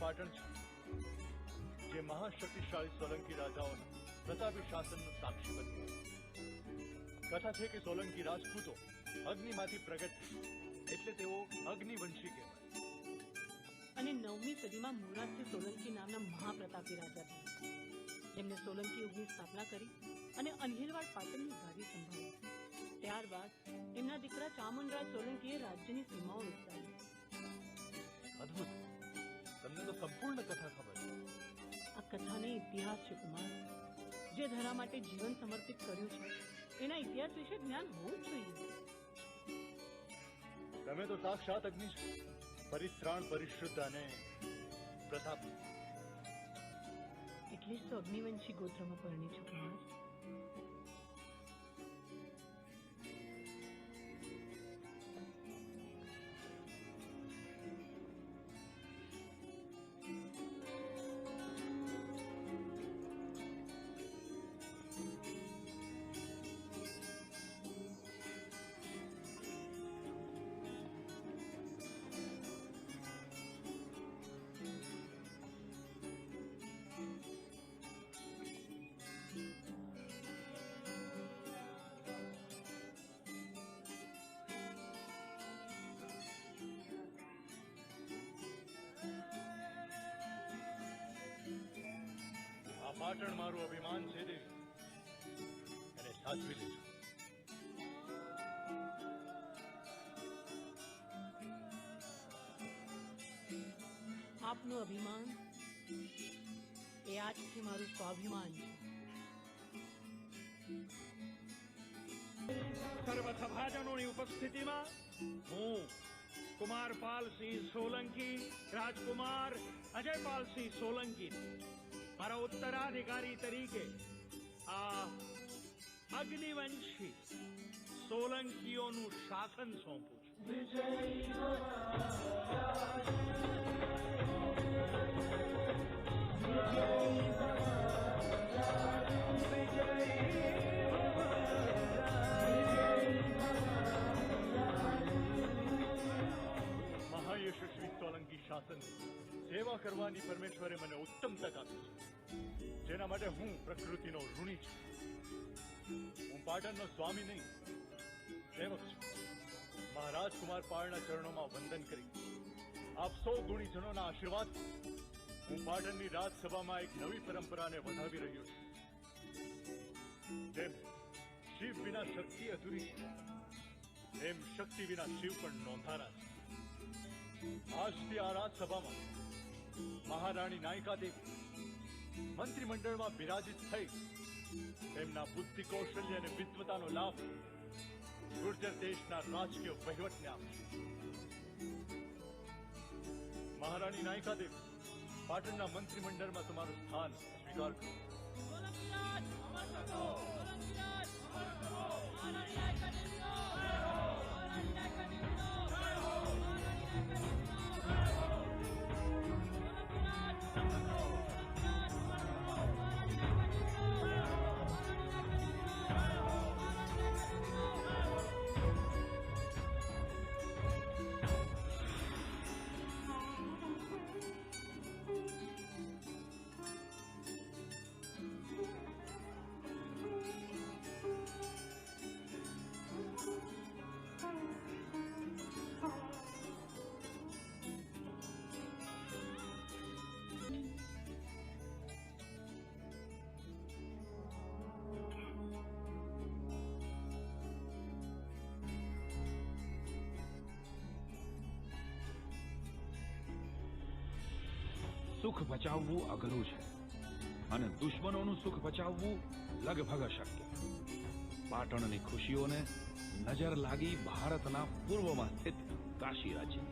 પાટણ છે, જે મહાશક્તિશાળી સોલંકી રાજાઓના પ્રતાપી શાસનનું સાક્ષી બન્યું. કથા છે કે સોલંકી રાજપૂતો અગ્નિમાંથી પ્રગટ થયા, એટલે તેઓ અગ્નિવંશી કહેવાય. અને 9મી સદીમાં મુરાદસિંહ સોલંકી નામના મહાપ્રતાપી રાજા થયા, જેમને સોલંકી યુગની સ્થાપના કરી અને અનહિલવાડ પાટણની ગાદી સંભાળી. ત્યારબાદ એમના દીકરા ચામુંડરાજ સોલંકીએ રાજ્યની સીમાઓ વિસ્તારી. અદ્ભુત! તમને તો સંપૂર્ણ કથા ખબર છે. આ કથાને ઇતિહાસ છે કુમાર. જે ધરા માટે જીવન સમર્પિત કર્યું છે એના ઇતિહાસ વિશે જ્ઞાન હોવું જ જોઈએ. તમે તો સાક્ષાત અગ્નિ છો, પરિત્રાણ, પરિશુદ્ધ અને પ્રતાપ. એટલે જ તો અગ્નિવંશી ગોત્રમાં પરણી છું કુમાર. આ પાટણ મારું અભિમાન છે દેવી, એને સાચવી લેજો. આપનું અભિમાન એ આજથી મારું સ્વાભિમાન છે. સર્વ સભાજનોની ઉપસ્થિતિમાં હું કુમારપાલસિંહ સોલંકી, રાજકુમાર અજયપાલસિંહ સોલંકી, મારા ઉત્તરાધિકારી તરીકે આ અગ્નિવંશી સોલંકીઓનું શાસન સોંપું મહાયશસ્વી સોલંકી શાસન સેવા કરવાની પરમેશ્વરે મને ઉત્તમ તક આપી છે, જેના માટે હું પ્રકૃતિનો ઋણી છું. હું પાટણનો સ્વામી નહીં, સેવક છું. મહારાજ કુમાર પાળના ચરણોમાં વંદન કરી આપ સૌ ગુણીજનોના આશીર્વાદ હું પાટણની રાજસભામાં એક નવી પરંપરાને વધાવી રહ્યો છું. જેમ શિવ વિના શક્તિ અધૂરી છે, એમ શક્તિ વિના શિવ પણ નોંધારા છે. આજથી આ રાજસભામાં મહારાણી નાયિકા દેવી મંત્રીમંડળમાં બિરાજિત થઈ તેમના બુદ્ધિ, કૌશલ્ય અને વિદ્વતાનો લાભ ગુર્જર દેશના રાજકીય વહીવટને આપશે. મહારાણી નાયિકા દેવી, પાટણના મંત્રીમંડળમાં તમારું સ્થાન સ્વીકાર કરો. સુખ બચાવવું અઘરું છે અને દુશ્મનોનું સુખ બચાવવું લગભગ અશક્ય. પાટણની ખુશીઓને નજર લાગી ભારતના પૂર્વમાં સ્થિત કાશી રાજ્ય.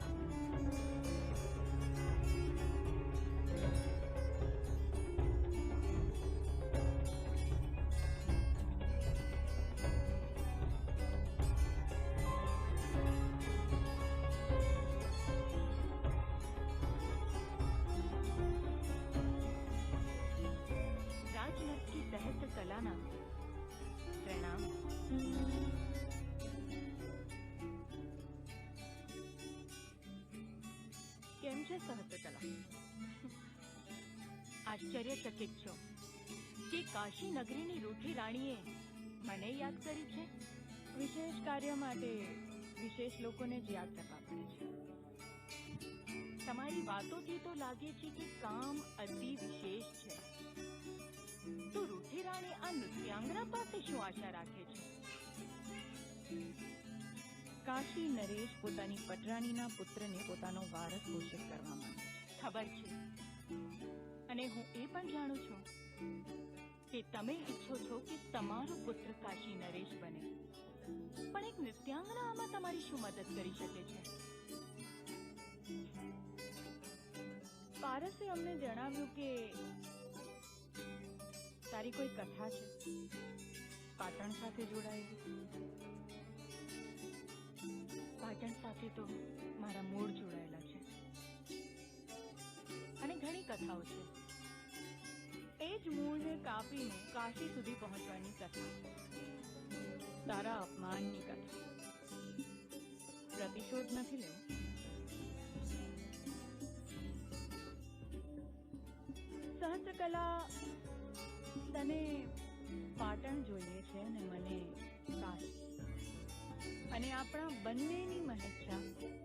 કેમ છે સહસ્ત્રકલા? આશ્ચર્યચકિત છો કે કાશી નગરીની રૂઠી રાણીએ મને યાદ કરી છે. વિશેષ કાર્ય માટે વિશેષ લોકોને જ યાદ કરવા પડે છે. તમારી વાતોથી તો લાગે છે કે કામ અતિ વિશેષ છે. તો રૂઠી રાણી આ નૃત્યાંગના પાસે શું આશા રાખે છે? કાશી નરેશ પોતાની પટરાણીના પુત્રને પોતાનો વારસ ઘોષિત કરવા માંગે છે. ખબર છે, અને હું એ પણ જાણું છું કે તમે ઈચ્છો છો કે તમારો પુત્ર કાશી નરેશ બને. પણ એક નૃત્યાંગના આમાં તમારી શું મદદ કરી શકે છે? પારસે અમને જણાવ્યું કે તારી કોઈ કથા છે પાટણ સાથે જોડાયેલી. પાટણ સાથે તો મારા મૂળ જોડાયેલા છે અને ઘણી કથાઓ છે. એ જ મૂળને કાપીને કાશી સુધી પહોંચવાની કથા, તારા અપમાનની કથા. પ્રતિશોધ નથી લેવો. સહસ્ત્રકલા, તને પાટણ જોઈએ છે અને મને કાશી. અને આપણા બંનેની મહેચ્છા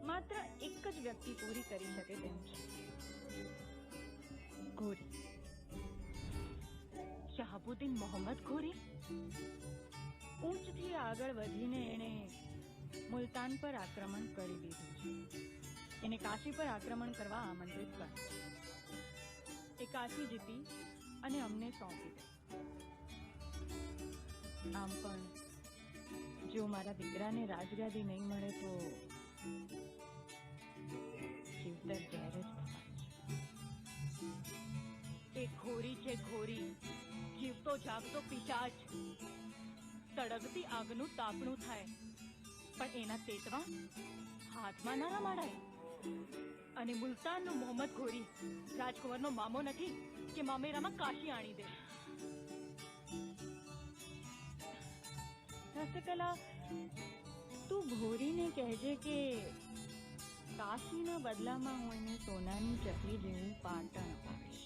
માત્ર એક જ વ્યક્તિ પૂરી કરી શકે તેમ છે, ઘોરી. શહાબુદ્દીન મોહમ્મદ ઘોરી. ઊંચથી આગળ વધીને એણે મુલતાન પર આક્રમણ કરી દીધું છે. એને કાશી પર આક્રમણ કરવા આમંત્રિત કર્યું. એ કાશી જીતી અને અમને સોંપી દે. આમ પણ જો મારા દીકરાને રાજગાદી નહીં મળે તો જીવતર ઝેર જ થવાનું છે. એ ઘોરી છે, ઘોરી. જીવતો જાગતો પિશાચ. સળગતી આગનું તાપણું થાય પણ એના તેતવા હાથમાં ના રમાડાય. અને મુલતાનનો મોહમ્મદ ઘોરી રાજકુંવરનો મામો નથી કે મામેરામાં કાશી આણી દે. હસ્તકલા, તું ઘોરીને કહેજે કે કાશીના બદલામાં હું એને સોનાની ચકલી જેવું પાટણ અપાવીશ.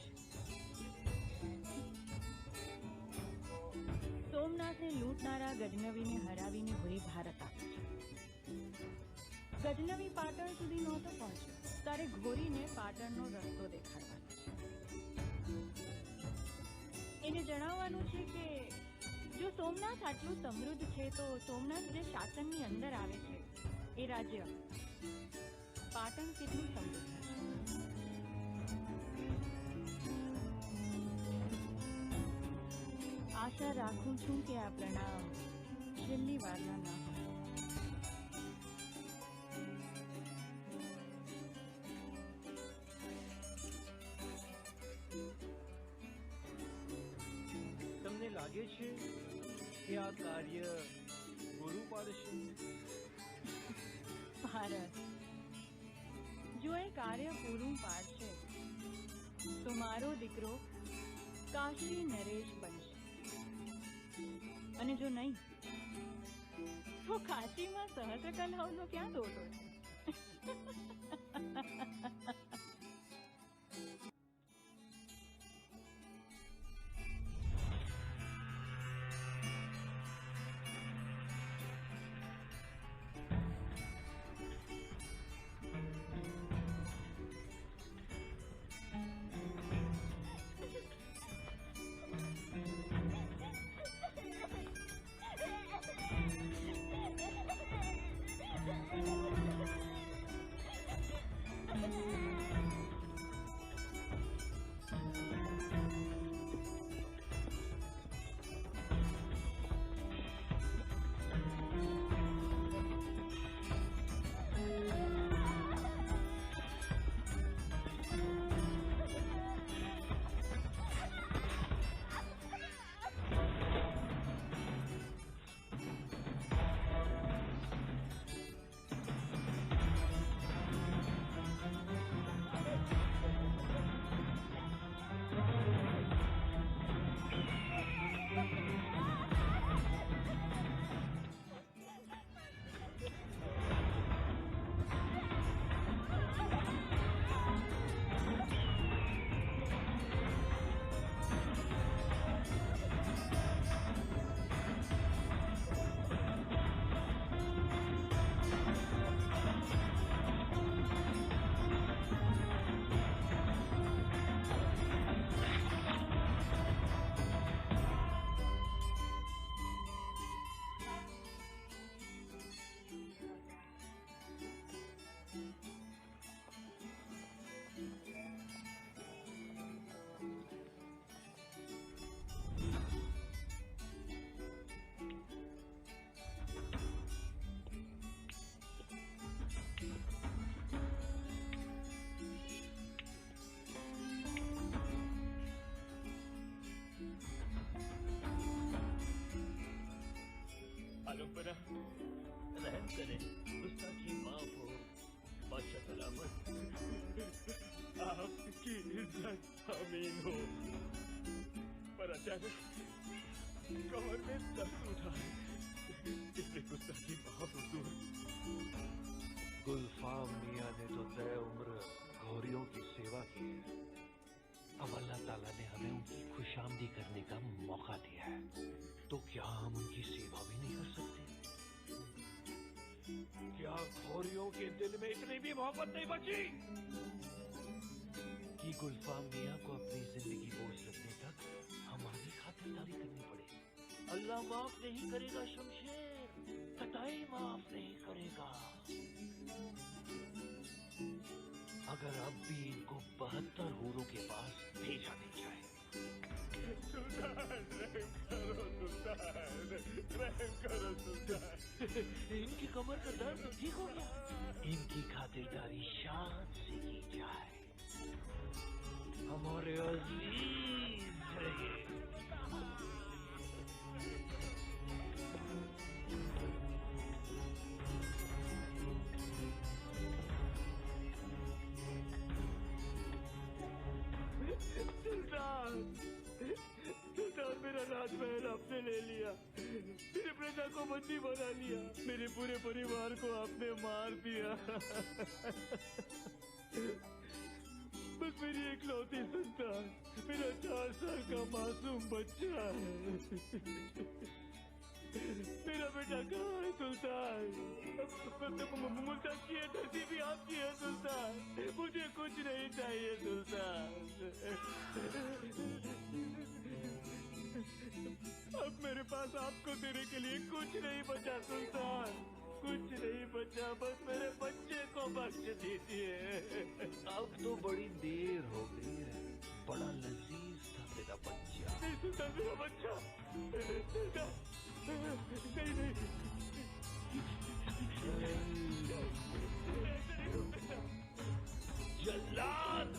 સોમનાથને લૂંટનારા ગજનવીને હરાવીને ઘોરી ભારત આપે છે. ગજનવી પાટણ સુધી નહોતો પહોંચ્યો ત્યારે ઘોરીને પાટણનો રસ્તો દેખાડવાનો છે. એને જણાવવાનું છે કે જો સોમનાથ આટલું સમૃદ્ધ છે તો સોમનાથ જે શાસનની અંદર આવે છે એ રાજ્ય પાટણ કેટલું સમૃદ્ધ છે. આશા રાખું છું કે આ પ્રણામ છેલ્લી વારના ના હોય. તમને લાગે છે કે આ કાર્ય ગુરુ પાડશે? ભારત, જો એ કાર્ય પૂરું પાડશે તો મારો દીકરો કાશી નરેશ બનશે, અને જો નહીં તો કાશીમાં સહસ્ત્રકલાઓનો ક્યાં દોષ હોય? की इज्जत अमीन हो, पर अचानक कमर में दर्द उठा है, इसलिए गुस्ताखी माफ हुजूर। गुलफाम मियाँ ने तो तय उम्र घोड़ियों की सेवा की है। अब अल्लाह ताला ने हमें उनकी खुशामदी करने का मौका दिया है, तो क्या हम उनकी सेवा भी नहीं कर सकते? क्या घोड़ियों के दिल में इतनी भी मोहब्बत नहीं बची कि गुलफाम मियाँ को अपनी जिंदगी बोझ लगने तक हमारी खातिरदारी करनी पड़े? अल्लाह माफ नहीं करेगा शमशेर, कतई माफ नहीं करेगा। अगर अब भी इनको 72 हूरों के पास भेजा नहीं जाए। सुल्तान, रहम करो सुल्तान, रहम करो सुल्तान। इनकी कमर का दर्द ठीक हो गया। इनकी खातिरदारी शान से की जाए। हमारे अजीज है ये। सुल्तान, मेरा राजमहल आपने ले लिया, मेरे प्रजा को बंदी बना लिया, मेरे पूरे परिवार को आपने मार दिया। बस मेरी इकलौती संतान, मेरा 4 साल का मासूम बच्चा है। मेरा बेटा कहाँ है सुल्तान? मुल्तान की है, धरती भी आपकी है सुल्तान, मुझे कुछ नहीं चाहिए सुल्तान। अब मेरे पास आपको देने के लिए कुछ नहीं बचा सुल्तान, कुछ नहीं बचा, बस मेरे बच्चे को बख्श दीजिए। अब तो बड़ी देर हो गई है, बड़ा लजीज था मेरा बच्चा। नहीं सुल्तान, मेरा बच्चा नहीं। जल्लाद!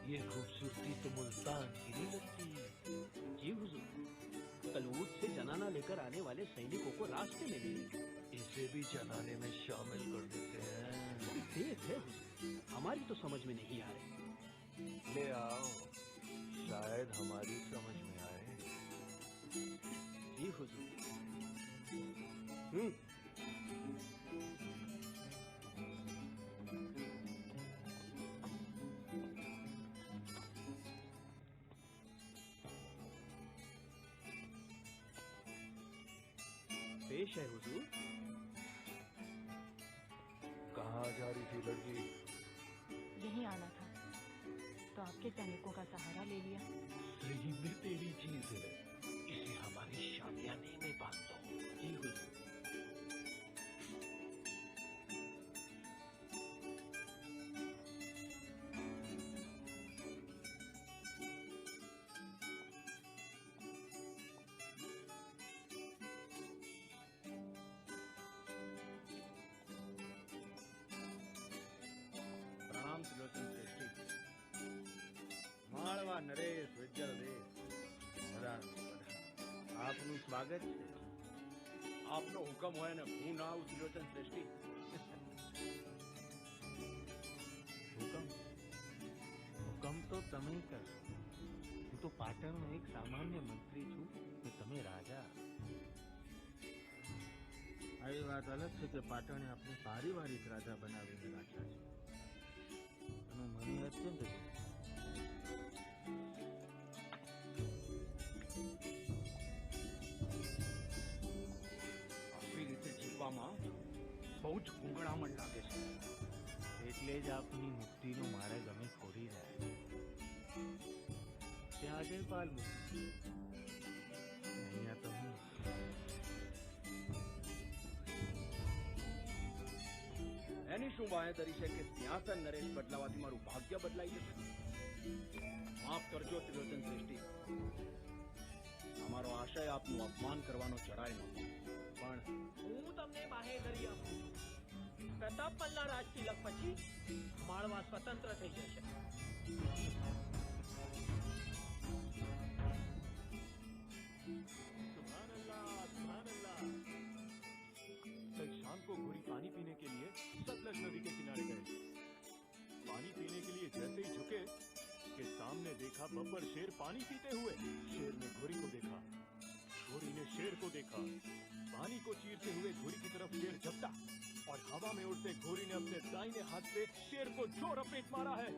ये खूबसूरती तो मुल्तान की नहीं लगती। जी हुजूर, तलूत से जनाना लेकर आने वाले सैनिकों को रास्ते में मिली। इसे भी जनाने में शामिल कर देते हैं। ठीक है हुजूर, हमारी तो समझ में नहीं आ रही। ले आओ, शायद हमारी समझ में आए। जी हुजूर। पेश है हुजूर। कहाँ जा रही थी लड़की? यहीं आना था, तो आपके सैनिकों का सहारा ले लिया। सही में तेरी चीज है, इसे हमारी शामियाने में बांध दो। जी हुजूर। પ્રણામ ત્રિલોચન શ્રેષ્ઠી. માળવા નરેશ વિજ્જળ દેશ. આપનું સ્વાગત છે. આપનો હુકમ હોય ને હું ના આવું ત્રિલોચન શ્રેષ્ઠી? હુકમ તો તમે કરશો. હું તો પાટણનો એક સામાન્ય મંત્રી છું કે તમે રાજા. આ એ વાત અલગ છે કે પાટણે આપણે પારિવારિક રાજા બનાવીને રાખ્યા છે. એનું મને અત્યંત આવી રીતે જીવવામાં બહુ જ ગુંગળામણ લાગે છે. એટલે જ આપની મુક્તિનો માર્ગ અમે ખોરી રહ્યા ત્યાં અજયપાલ મુક્તિ. અહીંયા તો એવી શું બાંહેધરી છે કે સિંહાસન નરેશ બદલાવાથી મારું ભાગ્ય બદલાઈ જશે? માફ કરજો ત્રિલોચન શ્રેષ્ઠી, અમારો આશય આપનું અપમાન કરવાનો ચડાય નહોતો, પણ હું તમને બાહેધરી આપું છું. પ્રતાપમલના રાજ તિલક પછી માળવા સ્વતંત્ર થઈ જશે. सुभान अल्लाह, सुभान अल्लाह। कल शाम को घोड़ी पानी पीने के लिए सतलज नदी के किनारे गए। पानी पीने के लिए जैसे ही झुके कि सामने देखा बब्बर शेर पानी पीते हुए। शेर ने घोड़ी को देखा, घोड़ी ने शेर को देखा। पानी को चीरते हुए घोड़ी की तरफ शेर झपटा और हवा में उड़ते घोड़ी ने अपने दाहिने हाथ से शेर को जोर अपेट मारा है।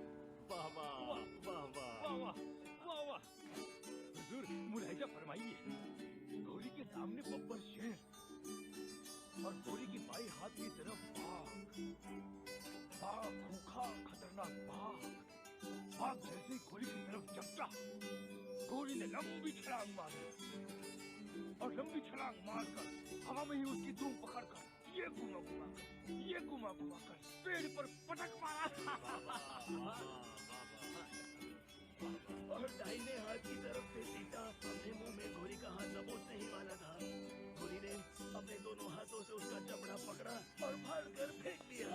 वाह वाह वाह वाह वाह वाह वाह वाह। हुजूर, मुलाहिजा फरमाइए, घोड़ी के सामने बब्बर शेर और घोड़ी की बाई हाथ की तरफ बाघ, खूंखार खतरनाक बाघ जैसे ही घोड़ी की तरफ झपटा, घोड़ी ने लंबी छलांग मारी और लंबी छलांग मारकर हवा में ही उसकी धूम पकड़कर ये घुमा घुमा कर पेड़ पर पटक मारा और दाहिने हाथ की तरफ से सीधा अपने मुंह में घोड़ी का हाथ दबोचने ही वाला था। घोड़ी ने अपने दोनों हाथों से उसका जबड़ा पकड़ा और फाड़ कर फेंक दिया।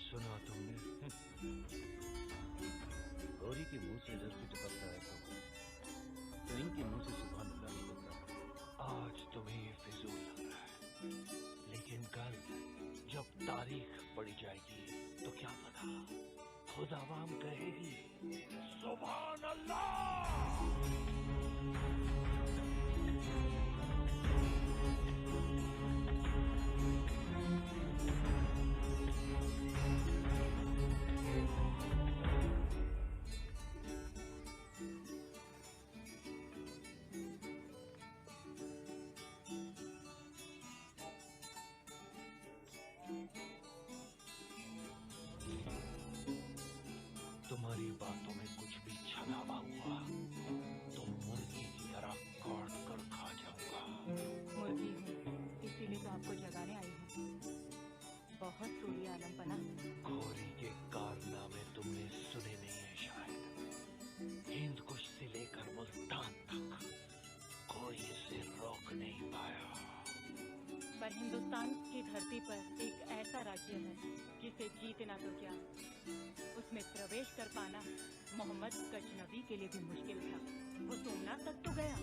सुना तुमने? गौरी के मुंह से जब भी टपकता है तो इनके मुंह से सुभान अल्लाह निकलता है। आज तुम्हें ये फिजूल लग रहा है, लेकिन कल जब तारीख पड़ी जाएगी तो क्या पता, खुद आवाम कहेगी सुभान अल्लाह। तुम्हारी बातों में कुछ भी छलावा हुआ तो मुर्गी की तरह काट कर खा जाऊंगा। मुर्गी हूँ, इसीलिए तो आपको जगाने आई हूँ। बहुत सूरी आलम बना। घोड़ी के कारनामे तुमने सुने नहीं है शायद। हिंद कुश से लेकर मुल्तान तक कोई इसे रोक नहीं पाया। पर हिंदुस्तान की धरती पर एक ऐसा राज्य है जिसे जीतना तो क्या, उसमें प्रवेश कर पाना मोहम्मद गजनवी के लिए भी मुश्किल था। वो सोमनाथ तक तो गया,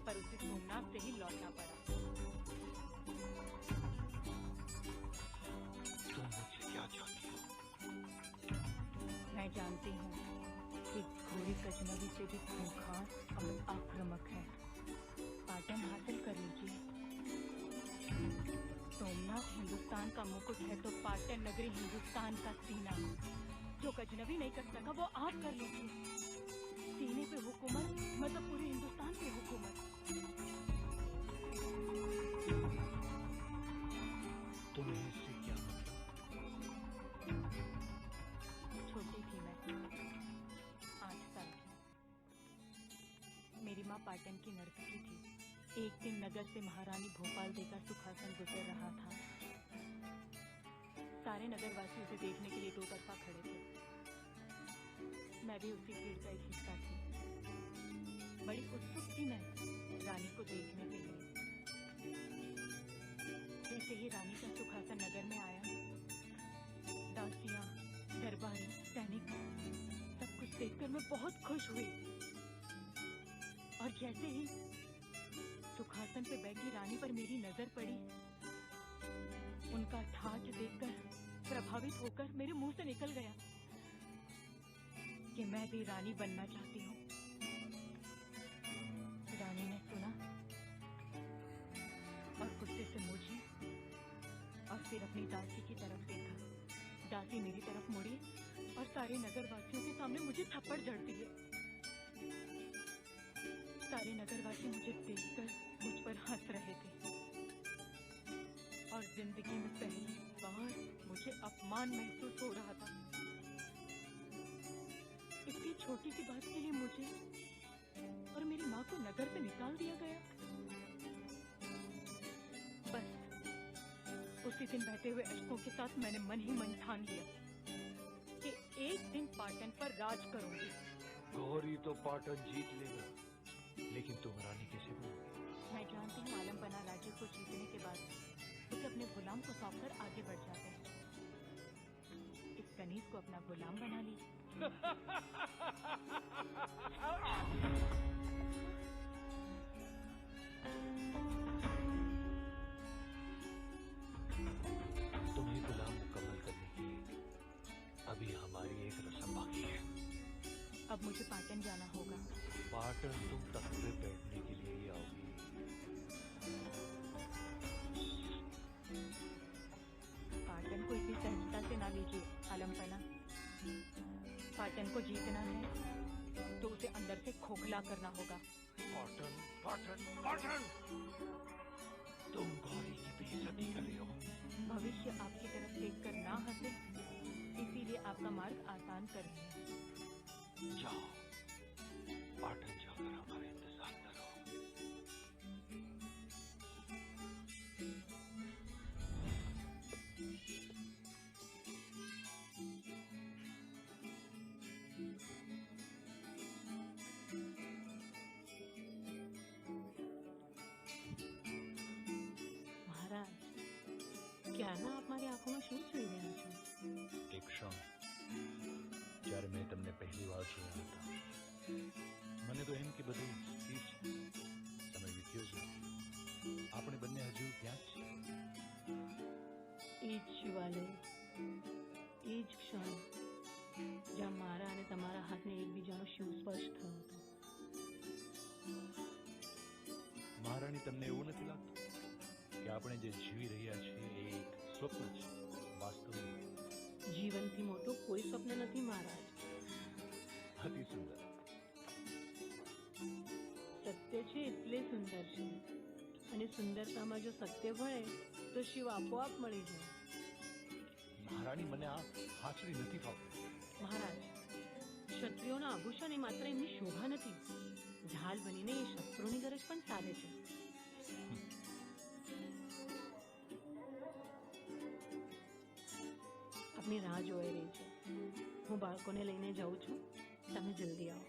पर उसे सोमनाथ से ही लौटना पड़ा। तुम मुझसे क्या चाहती हो? मैं जानती हूँ कि घोड़ी गजनवी से भी खूंखार और आक्रामक है। पाटन हासिल कर लीजिए। सोमनाथ हिंदुस्तान का मुकुट है तो पाटन नगरी हिंदुस्तान का सीना। जो गजनवी नहीं कर सका वो आप कर लीजिए। सीने पे हुकूमत मतलब पूरे हिंदुस्तान पे हुकूमत। तुम्हें इससे क्या मतलब? छोटी थी मैं, 8 साल की। मेरी माँ पाटन की नर्तकी थी। एक दिन नगर से महारानी भोपाल देकर सुखासन गुजर रहा था। सारे नगरवासी उसे देखने के लिए दो तरफा खड़े थे। मैं भी उसी भीड़ का एक हिस्सा थी। बड़ी उत्सुक थी मैं रानी को देखने के लिए। जैसे ही रानी का सुखासन नगर में आया, दासियां, दरबारी, सैनिक सब कुछ देखकर मैं बहुत खुश हुई। और जैसे ही सुखासन पे बैठी रानी पर मेरी नजर पड़ी, उनका ठाठ देखकर प्रभावित होकर मेरे मुंह से निकल गया कि मैं भी रानी बनना चाहती हूँ। रानी ने सुना और गुस्से से मुझे और फिर अपनी दासी की तरफ देखा। दासी मेरी तरफ मुड़ी और सारे नगरवासियों के सामने मुझे थप्पड़ जड़ती है। सारे नगरवासी मुझे देखकर मुझ पर हंस रहे थे और जिंदगी में पहली बार मुझे अपमान महसूस हो रहा था। इतनी छोटी सी बात के लिए मुझे और मेरी माँ को नगर से निकाल दिया गया। बस उसी दिन बहते हुए अश्कों के साथ मैंने मन ही मन ठान लिया कि एक दिन पाटन पर राज करूंगी। गौरी तो पाटन जीत लेगा, लेकिन तुम रानी कैसे बनोगी? मैं जानती हूँ आलमपना राज्य को जीतने के बाद उसे अपने गुलाम को सौंपकर आगे बढ़ जाते हैं। इस कनीज को अपना गुलाम बना लीजिए। तुम्हें गुलाम मुकम्मल करने की अभी हमारी एक रस्म बाकी है। अब मुझे पाटन जाना होगा। पाटन तुम तख्त पे बैठने के लिए ही आओगी। पाटन को इतनी सहजता से ना लीजिए आलमपना। पाटन को जीतना है तो उसे अंदर से खोखला करना होगा। पाटन पाटन पाटन, तुम गौरी की बेइज्जती कर रहे हो। भविष्य आपकी तरफ देखकर ना हंसे, इसीलिए आपका मार्ग आसान कर रहे हैं। जाओ, पाटन जाकर हमारा इंतजार करो। મહારાજ, ક્યારના આપ મારી આંખોમાં શું જોઈ રહ્યા છો? એક ક્ષણ જ્યારે મેં તમને પહેલી વાર જોયા હતા, મને તો એમ કે બધું ઠીક છે, સમય વીત્યો છે, આપણે બંને હજુ ત્યાં જ છીએ. એ જ શિવાલય, એ જ ક્ષણ જ્યાં મારા અને તમારા હાથને એકબીજાનો શિવ સ્પર્શ થયો હતો. મહારાણી, તમને એવું નથી લાગતું કે આપણે જે જીવી રહ્યા છીએ એ એક સ્વપ્ન છે, વાસ્તવ નહીં? જીવનથી મોટું કોઈ સ્વપ્ન નથી મહારાજ. અતિ સુંદર. સત્ય છે એટલે સુંદર છે, અને સુંદરતામાં જો સત્ય ભળે તો શિવ આપોઆપ મળી જાય. મહારાણી, મને આ હાચડી નથી ફાવતી. મહારાજ, ક્ષત્રિયોના આભૂષણ એ માત્ર એમની શોભા નથી, ઢાલ બનીને એ શસ્ત્રોની ગરજ પણ સાધે છે. આપની રાહ જોઈ રહી છે. હું બાળકોને લઈને જાઉં છું, તમે જલ્દી આવો.